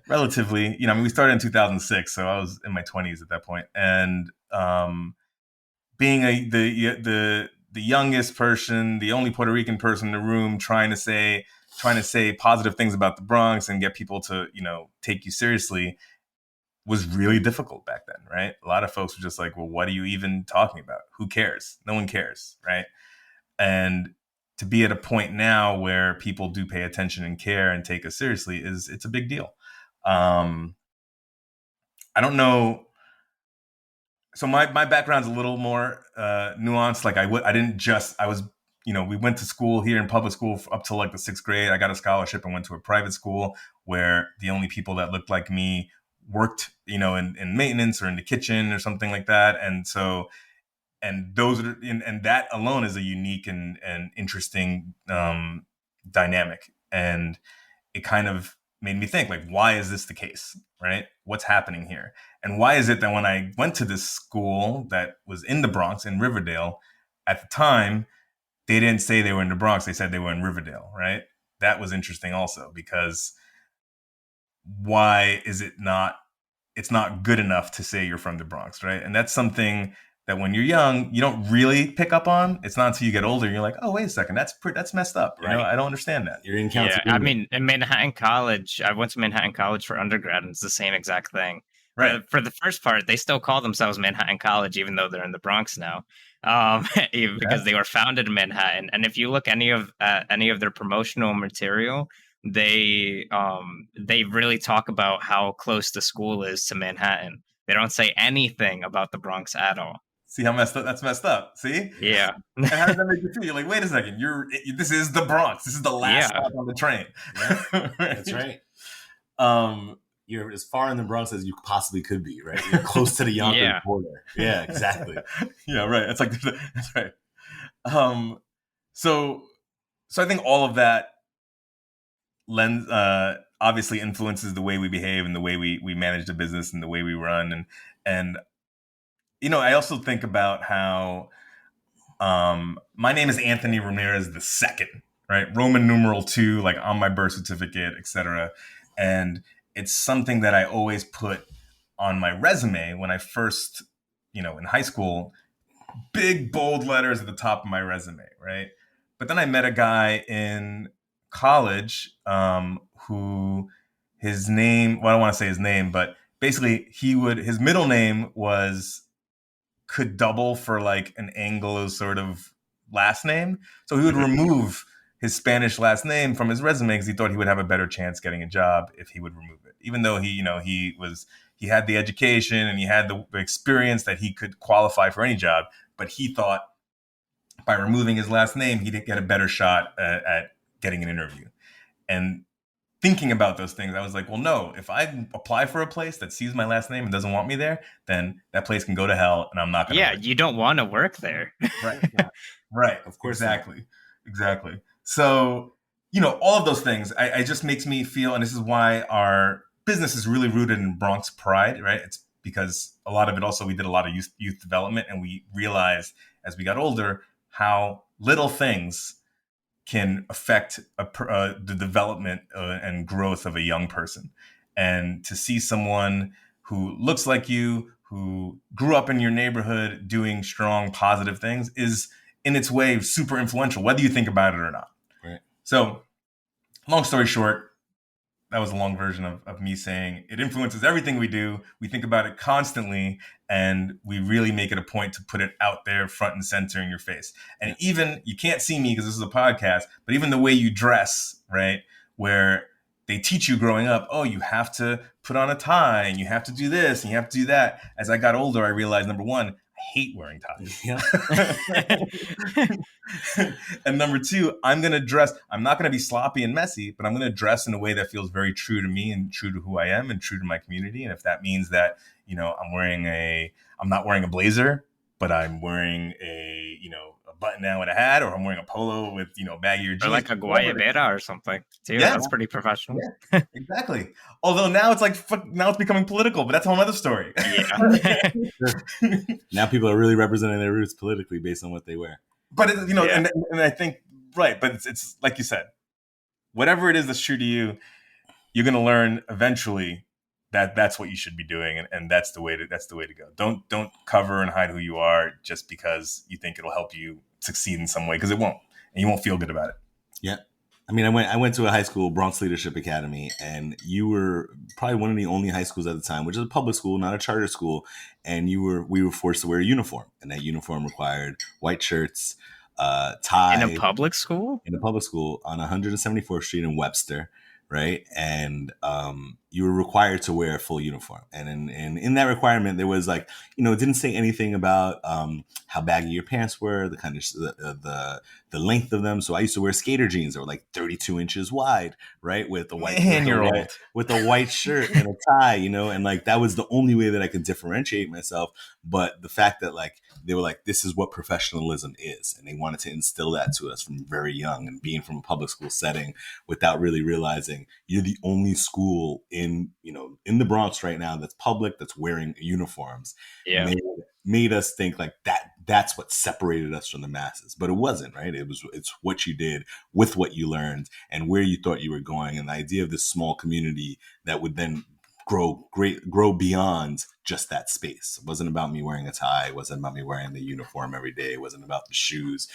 [SPEAKER 3] relatively, you know, I mean, we started in 2006, so I was in my 20s at that point, and being the youngest person, the only Puerto Rican person in the room, trying to say positive things about the Bronx and get people to, you know, take you seriously, was really difficult back then, right? A lot of folks were just like, well, what are you even talking about? Who cares? No one cares, right? And to be at a point now where people do pay attention and care and take us seriously it's a big deal. I don't know. So my background's a little more nuanced. Like I was, you know, we went to school here in public school up till like the 6th grade. I got a scholarship and went to a private school where the only people that looked like me worked, you know, in maintenance or in the kitchen or something like that. And so, and that alone is a unique and interesting dynamic. And it kind of made me think, like, why is this the case, right? What's happening here? And why is it that when I went to this school that was in the Bronx, in Riverdale, at the time, they didn't say they were in the Bronx, they said they were in Riverdale, right? That was interesting also, because why is it's not good enough to say you're from the Bronx, right? And that's something that when you're young, you don't really pick up on. It's not until you get older, you're like, oh, wait a second, that's messed up. You know, I don't understand that.
[SPEAKER 4] You're in
[SPEAKER 2] I mean, in Manhattan College, I went to Manhattan College for undergrad, and it's the same exact thing. Right. For the first part, they still call themselves Manhattan College, even though they're in the Bronx now, because they were founded in Manhattan. And if you look any of their promotional material, they really talk about how close the school is to Manhattan. They don't say anything about the Bronx at all.
[SPEAKER 3] See how messed up? That's messed up. See?
[SPEAKER 2] Yeah.
[SPEAKER 3] And how does that make you feel? You're like, wait a second. This is the Bronx. This is the last stop on the train.
[SPEAKER 4] Right? That's right. You're as far in the Bronx as you possibly could be, right? You're close to the Yonkers border. Yeah, exactly.
[SPEAKER 3] Yeah, right. It's like, that's right. So I think all of that obviously influences the way we behave and the way we manage the business and the way we run. And you know, I also think about how my name is Anthony Ramirez II, right? Roman numeral 2, like on my birth certificate, etc. And it's something that I always put on my resume when I first, you know, in high school, big bold letters at the top of my resume, right? But then I met a guy in college who his name, well, I don't want to say his name, but basically his middle name could double for like an Anglo sort of last name. So he would remove his Spanish last name from his resume because he thought he would have a better chance getting a job if he would remove it. Even though he had the education and he had the experience that he could qualify for any job, but he thought by removing his last name, he'd get a better shot at getting an interview. And thinking about those things, I was like, well, no, if I apply for a place that sees my last name and doesn't want me there, then that place can go to hell and I'm not going to work.
[SPEAKER 2] You don't want to work there.
[SPEAKER 3] Right. Yeah. Right. Of course. Exactly. So, you know, all of those things, it just makes me feel, and this is why our business is really rooted in Bronx pride, right? It's because a lot of it also, we did a lot of youth development, and we realized as we got older how little things can affect the development and growth of a young person. And to see someone who looks like you, who grew up in your neighborhood doing strong, positive things is in its way super influential, whether you think about it or not.
[SPEAKER 4] Right.
[SPEAKER 3] So long story short, that was a long version of me saying it influences everything we do. We think about it constantly, and we really make it a point to put it out there front and center in your face. And even, you can't see me because this is a podcast, but even the way you dress, right? Where they teach you growing up, oh, you have to put on a tie and you have to do this and you have to do that. As I got older, I realized, number one, I hate wearing ties.
[SPEAKER 4] Yeah.
[SPEAKER 3] And number two, I'm not going to be sloppy and messy, but I'm going to dress in a way that feels very true to me and true to who I am and true to my community. And if that means that, you know, I'm not wearing a blazer, but I'm wearing a button down with a hat, or I'm wearing a polo with baggier jeans,
[SPEAKER 2] or like a guayabera or something. Dude,
[SPEAKER 3] Yeah.
[SPEAKER 2] that's pretty professional.
[SPEAKER 3] Yeah, exactly. Although now it's like now it's becoming political, but that's a whole other story.
[SPEAKER 2] Yeah.
[SPEAKER 4] Now people are really representing their roots politically based on what they wear.
[SPEAKER 3] But and I think right, but it's like you said, whatever it is that's true to you, you're going to learn eventually that that's what you should be doing, and that's the way to go. Don't cover and hide who you are just because you think it'll help you succeed in some way, because it won't, and you won't feel good about it.
[SPEAKER 4] Yeah. I mean, I went to a high school, Bronx Leadership Academy, and you were probably one of the only high schools at the time, which is a public school, not a charter school, and we were forced to wear a uniform, and that uniform required white shirts, tie.
[SPEAKER 2] In a public school?
[SPEAKER 4] In a public school on 174th Street in Webster, right? And you were required to wear a full uniform. And in that requirement, there was like, it didn't say anything about how baggy your pants were, the kind of the length of them. So I used to wear skater jeans that were like 32 inches wide, right? With a white with a white shirt and a tie, and like that was the only way that I could differentiate myself. But the fact that like they were like, this is what professionalism is, and they wanted to instill that to us from very young, and being from a public school setting without really realizing you're the only school in the Bronx right now that's public, that's wearing uniforms.
[SPEAKER 2] Yeah.
[SPEAKER 4] Made us think like that's what separated us from the masses, but it wasn't, right? It's what you did with what you learned and where you thought you were going, and the idea of this small community that would then grow beyond just that space. It wasn't about me wearing a tie. It wasn't about me wearing the uniform every day. It wasn't about the shoes.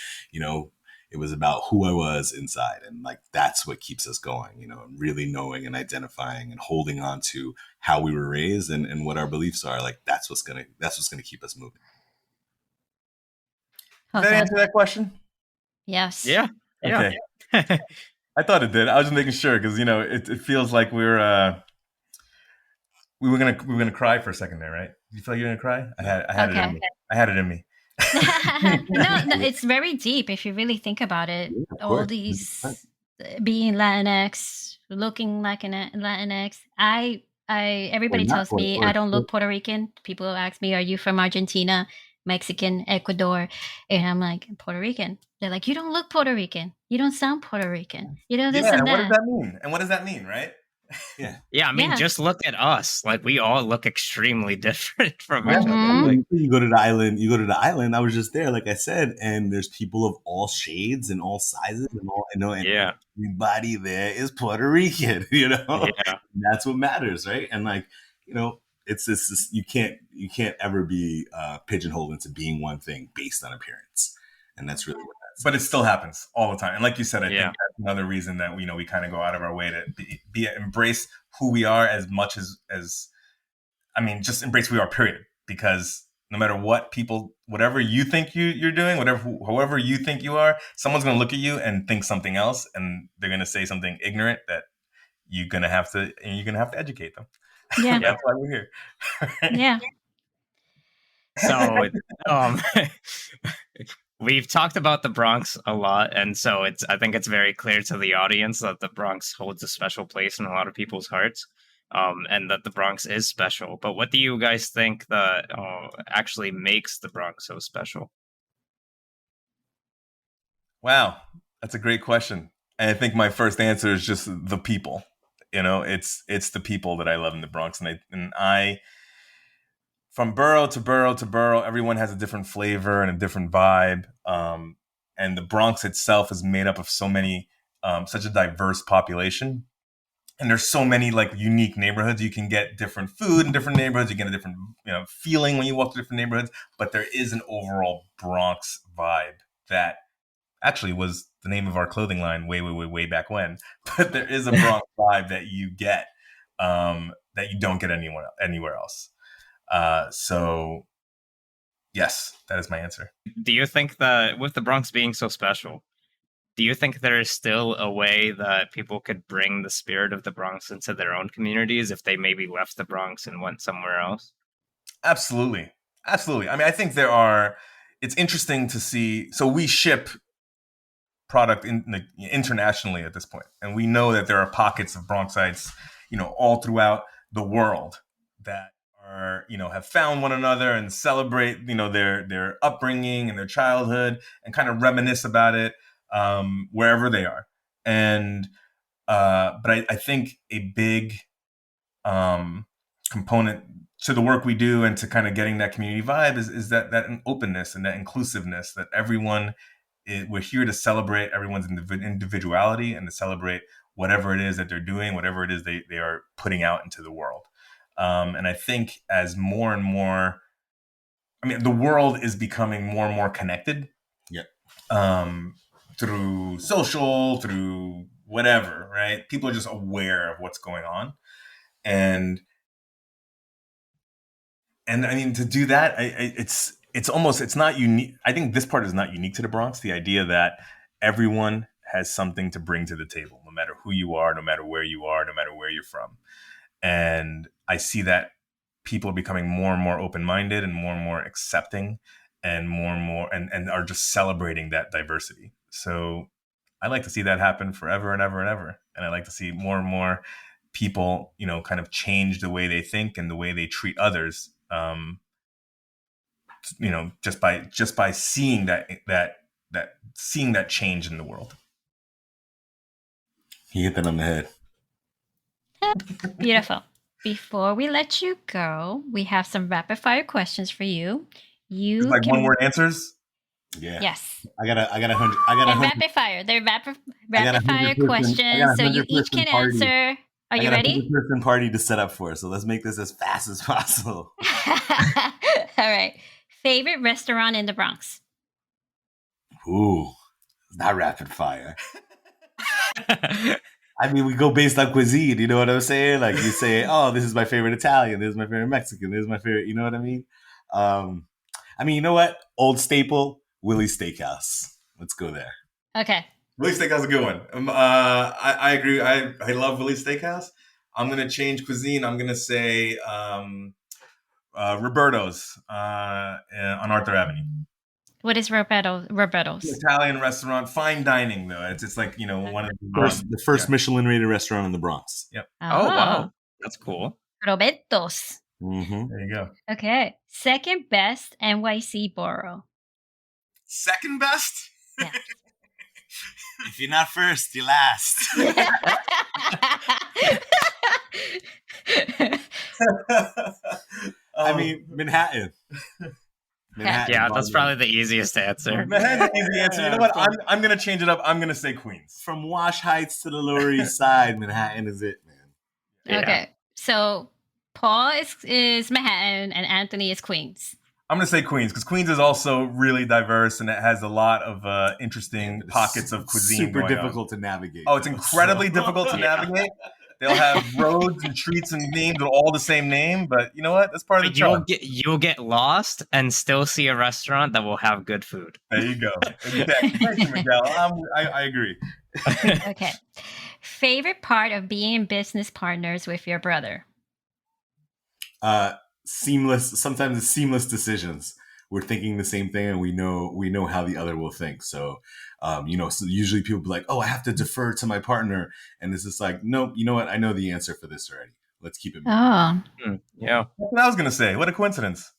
[SPEAKER 4] It was about who I was inside, and like that's what keeps us going. Really knowing and identifying and holding on to how we were raised and what our beliefs are. Like that's what's gonna keep us moving.
[SPEAKER 3] Did that answer that question?
[SPEAKER 1] Yes.
[SPEAKER 2] Yeah.
[SPEAKER 3] Okay. I thought it did. I was just making sure, because it feels like we were gonna cry for a second there, right? Did you feel like you were gonna cry? I had it in me. I had it in me.
[SPEAKER 1] No, it's very deep if you really think about it.
[SPEAKER 4] Yeah,
[SPEAKER 1] all these being Latinx, looking like an Latinx. Everybody tells me I don't look Puerto Rican. People ask me, "Are you from Argentina, Mexican, Ecuador?" And I'm like, "Puerto Rican." They're like, "You don't look Puerto Rican. You don't sound Puerto Rican. This and that."
[SPEAKER 3] What does that mean? And what does that mean, right?
[SPEAKER 2] Yeah. I mean, just look at us. Like, we all look extremely different from each other.
[SPEAKER 4] Like, you go to the island. I was just there, like I said, and there's people of all shades and all sizes and all. And everybody there is Puerto Rican. That's what matters, right? And like, it's just you can't ever be pigeonholed into being one thing based on appearance, and that's really what.
[SPEAKER 3] But it still happens all the time. And like you said, I think that's another reason that we kind of go out of our way to embrace who we are as much as just embrace who we are, period. Because no matter what whatever you think you're doing, however you think you are, someone's going to look at you and think something else, and they're going to say something ignorant that you're going to have to educate them.
[SPEAKER 1] Yeah.
[SPEAKER 3] That's why we're here.
[SPEAKER 1] Yeah.
[SPEAKER 2] So, we've talked about the Bronx a lot, and so I think it's very clear to the audience that the Bronx holds a special place in a lot of people's hearts, and that the Bronx is special. But what do you guys think that actually makes the Bronx so special?
[SPEAKER 3] Wow, that's a great question. And I think my first answer is just the people. It's the people that I love in the Bronx, and I from borough to borough to borough, everyone has a different flavor and a different vibe. And the Bronx itself is made up of so many, such a diverse population. And there's so many like unique neighborhoods. You can get different food in different neighborhoods. You get a different feeling when you walk to different neighborhoods. But there is an overall Bronx vibe that actually was the name of our clothing line way back when. But there is a Bronx vibe that you get that you don't get anywhere else. So yes, that is my answer.
[SPEAKER 2] Do you think that with the Bronx being so special, do you think there is still a way that people could bring the spirit of the Bronx into their own communities if they maybe left the Bronx and went somewhere else?
[SPEAKER 3] Absolutely. I mean, I think it's interesting to see. So we ship product internationally at this point, and we know that there are pockets of Bronxites, all throughout the world that are, have found one another and celebrate, their upbringing and their childhood and kind of reminisce about it wherever they are. And but I think a big component to the work we do and to kind of getting that community vibe is that openness and that inclusiveness, that we're here to celebrate everyone's individuality and to celebrate whatever it is that they're doing, whatever it is they are putting out into the world. And I think as more and more, the world is becoming more and more connected.
[SPEAKER 4] Yeah.
[SPEAKER 3] Through social, through whatever, right? People are just aware of what's going on. And to do that, it's not unique. I think this part is not unique to the Bronx. The idea that everyone has something to bring to the table, no matter who you are, no matter where you are, no matter where you're from. And I see that people are becoming more and more open-minded and more accepting and more and are just celebrating that diversity. So I like to see that happen forever and ever and ever. And I like to see more and more people, kind of change the way they think and the way they treat others. Just by seeing seeing that change in the world.
[SPEAKER 4] You hit that on the head.
[SPEAKER 1] Beautiful. Before we let you go, we have some rapid fire questions for you.
[SPEAKER 3] You like one word answers?
[SPEAKER 4] Yeah.
[SPEAKER 1] Yes.
[SPEAKER 4] I got 100.
[SPEAKER 1] Rapid fire. They're rapid fire questions, so you each can answer. Are you ready?
[SPEAKER 4] I got a 100-person party to set up for, so let's make this as fast as possible.
[SPEAKER 1] All right. Favorite restaurant in the Bronx?
[SPEAKER 4] Ooh, it's not rapid fire. We go based on cuisine. You know what I'm saying? Like you say, oh, this is my favorite Italian. This is my favorite Mexican. This is my favorite. You know what I mean? You know what? Old staple, Willie's Steakhouse. Let's go there.
[SPEAKER 1] Okay.
[SPEAKER 3] Willie's Steakhouse is a good one. I agree. I love Willie's Steakhouse. I'm going to change cuisine. I'm going to say Roberto's on Arthur Avenue.
[SPEAKER 1] What is Roberto's?
[SPEAKER 3] Italian restaurant, fine dining though. It's like, one of
[SPEAKER 4] the first Michelin rated restaurant in the Bronx.
[SPEAKER 3] Yep.
[SPEAKER 2] Oh wow, that's cool.
[SPEAKER 1] Roberto's.
[SPEAKER 4] Mm-hmm.
[SPEAKER 3] There you go.
[SPEAKER 1] Okay. Second best NYC borough.
[SPEAKER 3] Second best?
[SPEAKER 1] Yeah.
[SPEAKER 4] If you're not first, you're last. Manhattan.
[SPEAKER 2] Yeah, that's probably the easiest answer.
[SPEAKER 3] Manhattan's the easy answer. You know what? I'm going to change it up. I'm going to say Queens.
[SPEAKER 4] From Wash Heights to the Lower East Side, Manhattan is it, man.
[SPEAKER 1] Yeah. Okay. So Paul is Manhattan and Anthony is Queens.
[SPEAKER 3] I'm going to say Queens because Queens is also really diverse and it has a lot of interesting pockets of cuisine.
[SPEAKER 4] Super difficult to navigate.
[SPEAKER 3] Oh, it's incredibly difficult to navigate. They'll have roads and streets and names with all the same name, but you know what? That's part of the charm.
[SPEAKER 2] You'll get lost and still see a restaurant that will have good food.
[SPEAKER 3] There you go. Exactly. Thank you, Miguel. I agree.
[SPEAKER 1] Okay. Favorite part of being business partners with your brother?
[SPEAKER 4] Sometimes it's seamless decisions. We're thinking the same thing and we know how the other will think. So, so usually people be like, oh, I have to defer to my partner. And it's just like, nope, you know what? I know the answer for this already. Let's keep it moving.
[SPEAKER 1] Oh.
[SPEAKER 2] Yeah.
[SPEAKER 3] That's what I was going to say. What a coincidence.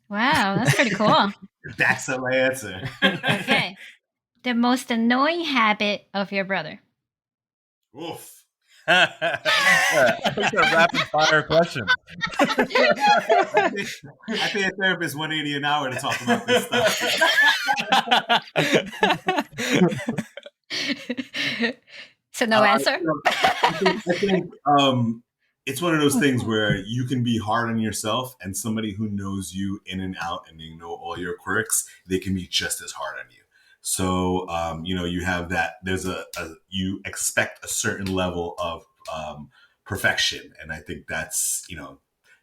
[SPEAKER 1] Wow. That's pretty cool.
[SPEAKER 4] That's my answer.
[SPEAKER 1] Okay. The most annoying habit of your brother?
[SPEAKER 3] Oof. It's a rapid fire question.
[SPEAKER 4] I pay a therapist $180 an hour to talk about this stuff.
[SPEAKER 1] So no answer?
[SPEAKER 4] I think it's one of those things where you can be hard on yourself and somebody who knows you in and out and they know all your quirks, they can be just as hard on you. So, you have that, there's you expect a certain level of perfection. And I think that's,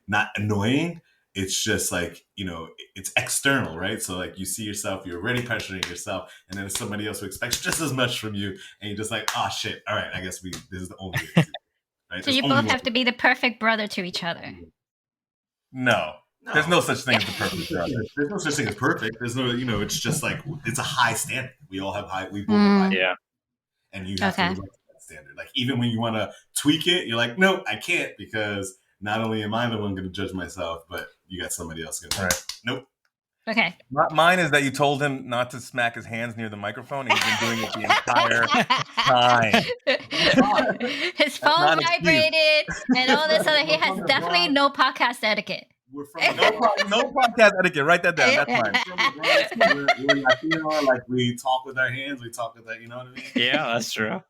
[SPEAKER 4] not annoying. It's just like, it's external, right? So like you see yourself, you're already pressuring yourself. And then somebody else who expects just as much from you. And you're just like, oh shit. All right. I guess this is the only way. Right?
[SPEAKER 1] So you both have to be the perfect brother to each other.
[SPEAKER 3] No. There's no such thing as the perfect brother.
[SPEAKER 4] There's no such thing as perfect. There's no, it's just like, it's a high standard. We all have we both have high.
[SPEAKER 2] Yeah.
[SPEAKER 4] And you have to live up to that standard. Like, even when you want to tweak it, you're like, no, I can't because not only am I the one going to judge myself, but you got somebody else going to.
[SPEAKER 3] Right.
[SPEAKER 4] Nope.
[SPEAKER 1] Okay.
[SPEAKER 3] Mine is that you told him not to smack his hands near the microphone, and he's been doing it the entire time.
[SPEAKER 1] His phone vibrated and all this other. He has definitely no podcast etiquette.
[SPEAKER 4] We're from
[SPEAKER 3] No podcast etiquette. Write that down. That's mine.
[SPEAKER 4] we're Latino, like we talk with our hands, we talk with that, you know what I mean?
[SPEAKER 2] Yeah, that's true.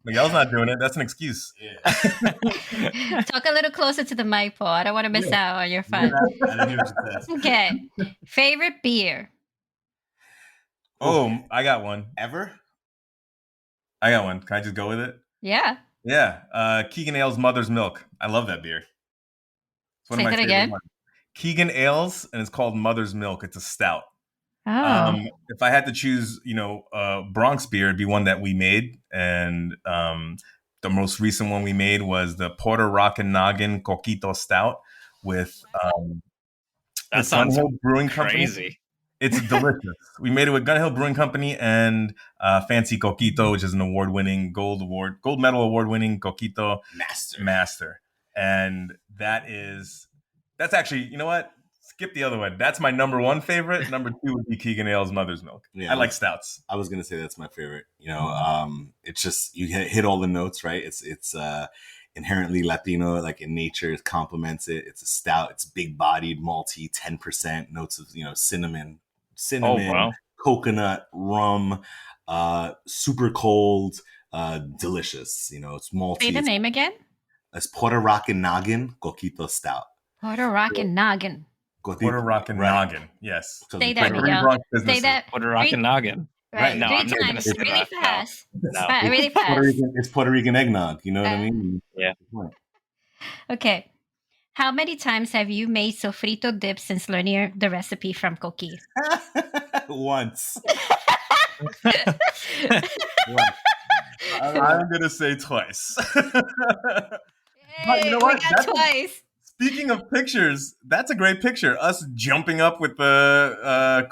[SPEAKER 3] Miguel's not doing it. That's an excuse.
[SPEAKER 4] Yeah.
[SPEAKER 1] Talk a little closer to the mic, Paul. I don't want to miss out on your fun.
[SPEAKER 4] I didn't hear what you said.
[SPEAKER 1] Okay. Favorite beer?
[SPEAKER 3] Oh, I got one.
[SPEAKER 4] Ever?
[SPEAKER 3] I got one. Can I just go with it?
[SPEAKER 1] Yeah.
[SPEAKER 3] Yeah. Keegan Ale's Mother's Milk. I love that beer. It's one
[SPEAKER 1] Say
[SPEAKER 3] of my
[SPEAKER 1] that
[SPEAKER 3] favorite
[SPEAKER 1] again.
[SPEAKER 3] ones. Keegan Ale's, and it's called Mother's Milk. It's a stout.
[SPEAKER 1] Oh.
[SPEAKER 3] If I had to choose, Bronx beer, it'd be one that we made, and the most recent one we made was the Puerto Rockin' Noggin Coquito Stout with
[SPEAKER 2] That sounds
[SPEAKER 3] Gun Hill Brewing Company.
[SPEAKER 2] crazy.
[SPEAKER 3] It's delicious. We made it with Gun Hill Brewing Company and Fancy Coquito, which is an award-winning gold medal award-winning Coquito master. And that's actually, you know what? Skip the other one. That's my number one favorite. Number two would be Keegan Ale's Mother's Milk.
[SPEAKER 4] Yeah,
[SPEAKER 3] I like stouts.
[SPEAKER 4] I was gonna say that's my favorite. It's just you hit all the notes, right? It's inherently Latino, like in nature. It complements it. It's a stout. It's big bodied, malty, 10% notes of cinnamon, coconut, rum, super cold, delicious. It's malty.
[SPEAKER 1] Say the name again.
[SPEAKER 4] It's Puerto Rockin' Noggin Coquito Stout.
[SPEAKER 1] Puerto Rockin' Noggin.
[SPEAKER 3] Puerto Rockin' Noggin. Yes.
[SPEAKER 4] So
[SPEAKER 1] Say
[SPEAKER 4] the
[SPEAKER 1] that,
[SPEAKER 4] Puerto
[SPEAKER 1] Miguel.
[SPEAKER 3] Bronx
[SPEAKER 1] Say
[SPEAKER 3] businesses.
[SPEAKER 1] that.
[SPEAKER 2] Puerto Rockin' Noggin.
[SPEAKER 1] Right.
[SPEAKER 2] No, I'm
[SPEAKER 1] Three
[SPEAKER 2] not gonna
[SPEAKER 1] times.
[SPEAKER 2] say
[SPEAKER 1] Really
[SPEAKER 2] that.
[SPEAKER 1] fast.
[SPEAKER 2] No.
[SPEAKER 1] Right, really
[SPEAKER 4] Puerto
[SPEAKER 1] fast.
[SPEAKER 4] Rican, it's Puerto Rican eggnog. You know what I mean?
[SPEAKER 2] Yeah.
[SPEAKER 1] Okay. How many times have you made sofrito dip since learning the recipe from Coqui?
[SPEAKER 4] Once.
[SPEAKER 3] I'm going to say twice.
[SPEAKER 1] Hey,
[SPEAKER 3] you know what?
[SPEAKER 1] we got twice.
[SPEAKER 3] Speaking of pictures, that's a great picture. Us jumping up with the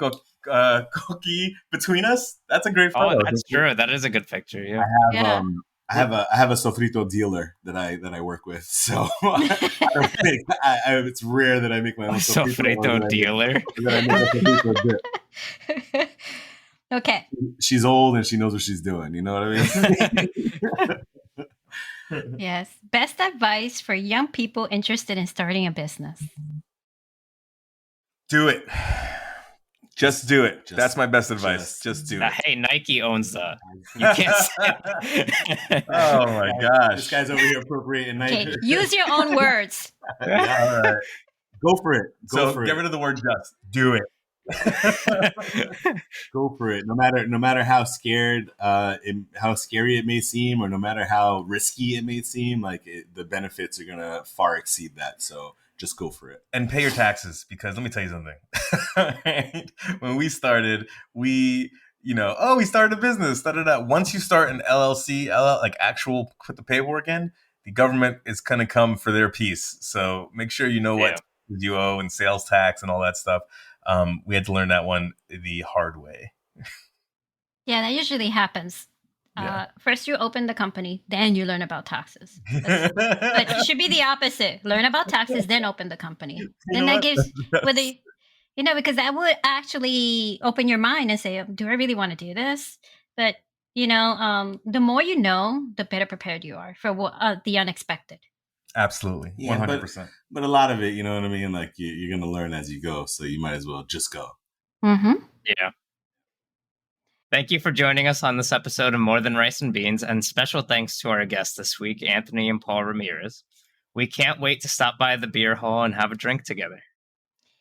[SPEAKER 3] cookie between us. That's a great photo.
[SPEAKER 2] Oh, that's true. That is a good picture. Yeah.
[SPEAKER 4] I have a sofrito dealer that I work with, so I don't think it's rare that I make my own
[SPEAKER 2] Sofrito dealer.
[SPEAKER 4] That I make a sofrito dip.
[SPEAKER 1] Okay.
[SPEAKER 4] She's old and she knows what she's doing. You know what I mean?
[SPEAKER 1] Yes. Best advice for young people interested in starting a business.
[SPEAKER 3] Do it. Just do it. That's my best advice. Just do it.
[SPEAKER 2] Hey, Nike owns that. You can't say
[SPEAKER 3] Oh my gosh.
[SPEAKER 4] This guy's over here appropriating Nike.
[SPEAKER 1] Okay. Use your own words.
[SPEAKER 3] All right.
[SPEAKER 4] Go for it.
[SPEAKER 3] Get rid of the word just. Do it.
[SPEAKER 4] Go for it. No matter how scared, how scary it may seem, or no matter how risky it may seem, the benefits are gonna far exceed that. So just go for it
[SPEAKER 3] and pay your taxes, because let me tell you something. Right? When we started, we started a business. Once you start an LLC, put the paperwork in, the government is gonna come for their piece. So make sure you know what you owe and sales tax and all that stuff. We had to learn that one the hard way.
[SPEAKER 1] Yeah, that usually happens. First you open the company, then you learn about taxes. But it should be the opposite. Learn about taxes, then open the company. Then that gives, because that would actually open your mind and say, do I really want to do this? But, the more you know, the better prepared you are for the unexpected.
[SPEAKER 3] Absolutely. 100%.
[SPEAKER 4] But a lot of it, you know what I mean? You're going to learn as you go. So you might as well just go.
[SPEAKER 1] Mm-hmm.
[SPEAKER 2] Yeah. Thank you for joining us on this episode of More Than Rice and Beans, and special thanks to our guests this week, Anthony and Paul Ramirez. We can't wait to stop by the beer hall and have a drink together.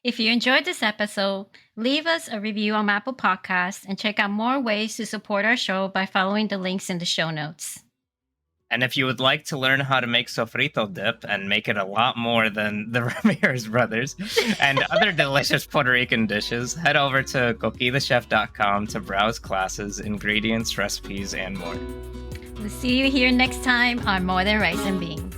[SPEAKER 1] If you enjoyed this episode, leave us a review on Apple Podcasts and check out more ways to support our show by following the links in the show notes.
[SPEAKER 2] And if you would like to learn how to make sofrito dip and make it a lot more than the Ramirez brothers and other delicious Puerto Rican dishes, head over to coquithechef.com to browse classes, ingredients, recipes, and more.
[SPEAKER 1] We'll see you here next time on More Than Rice and Beans.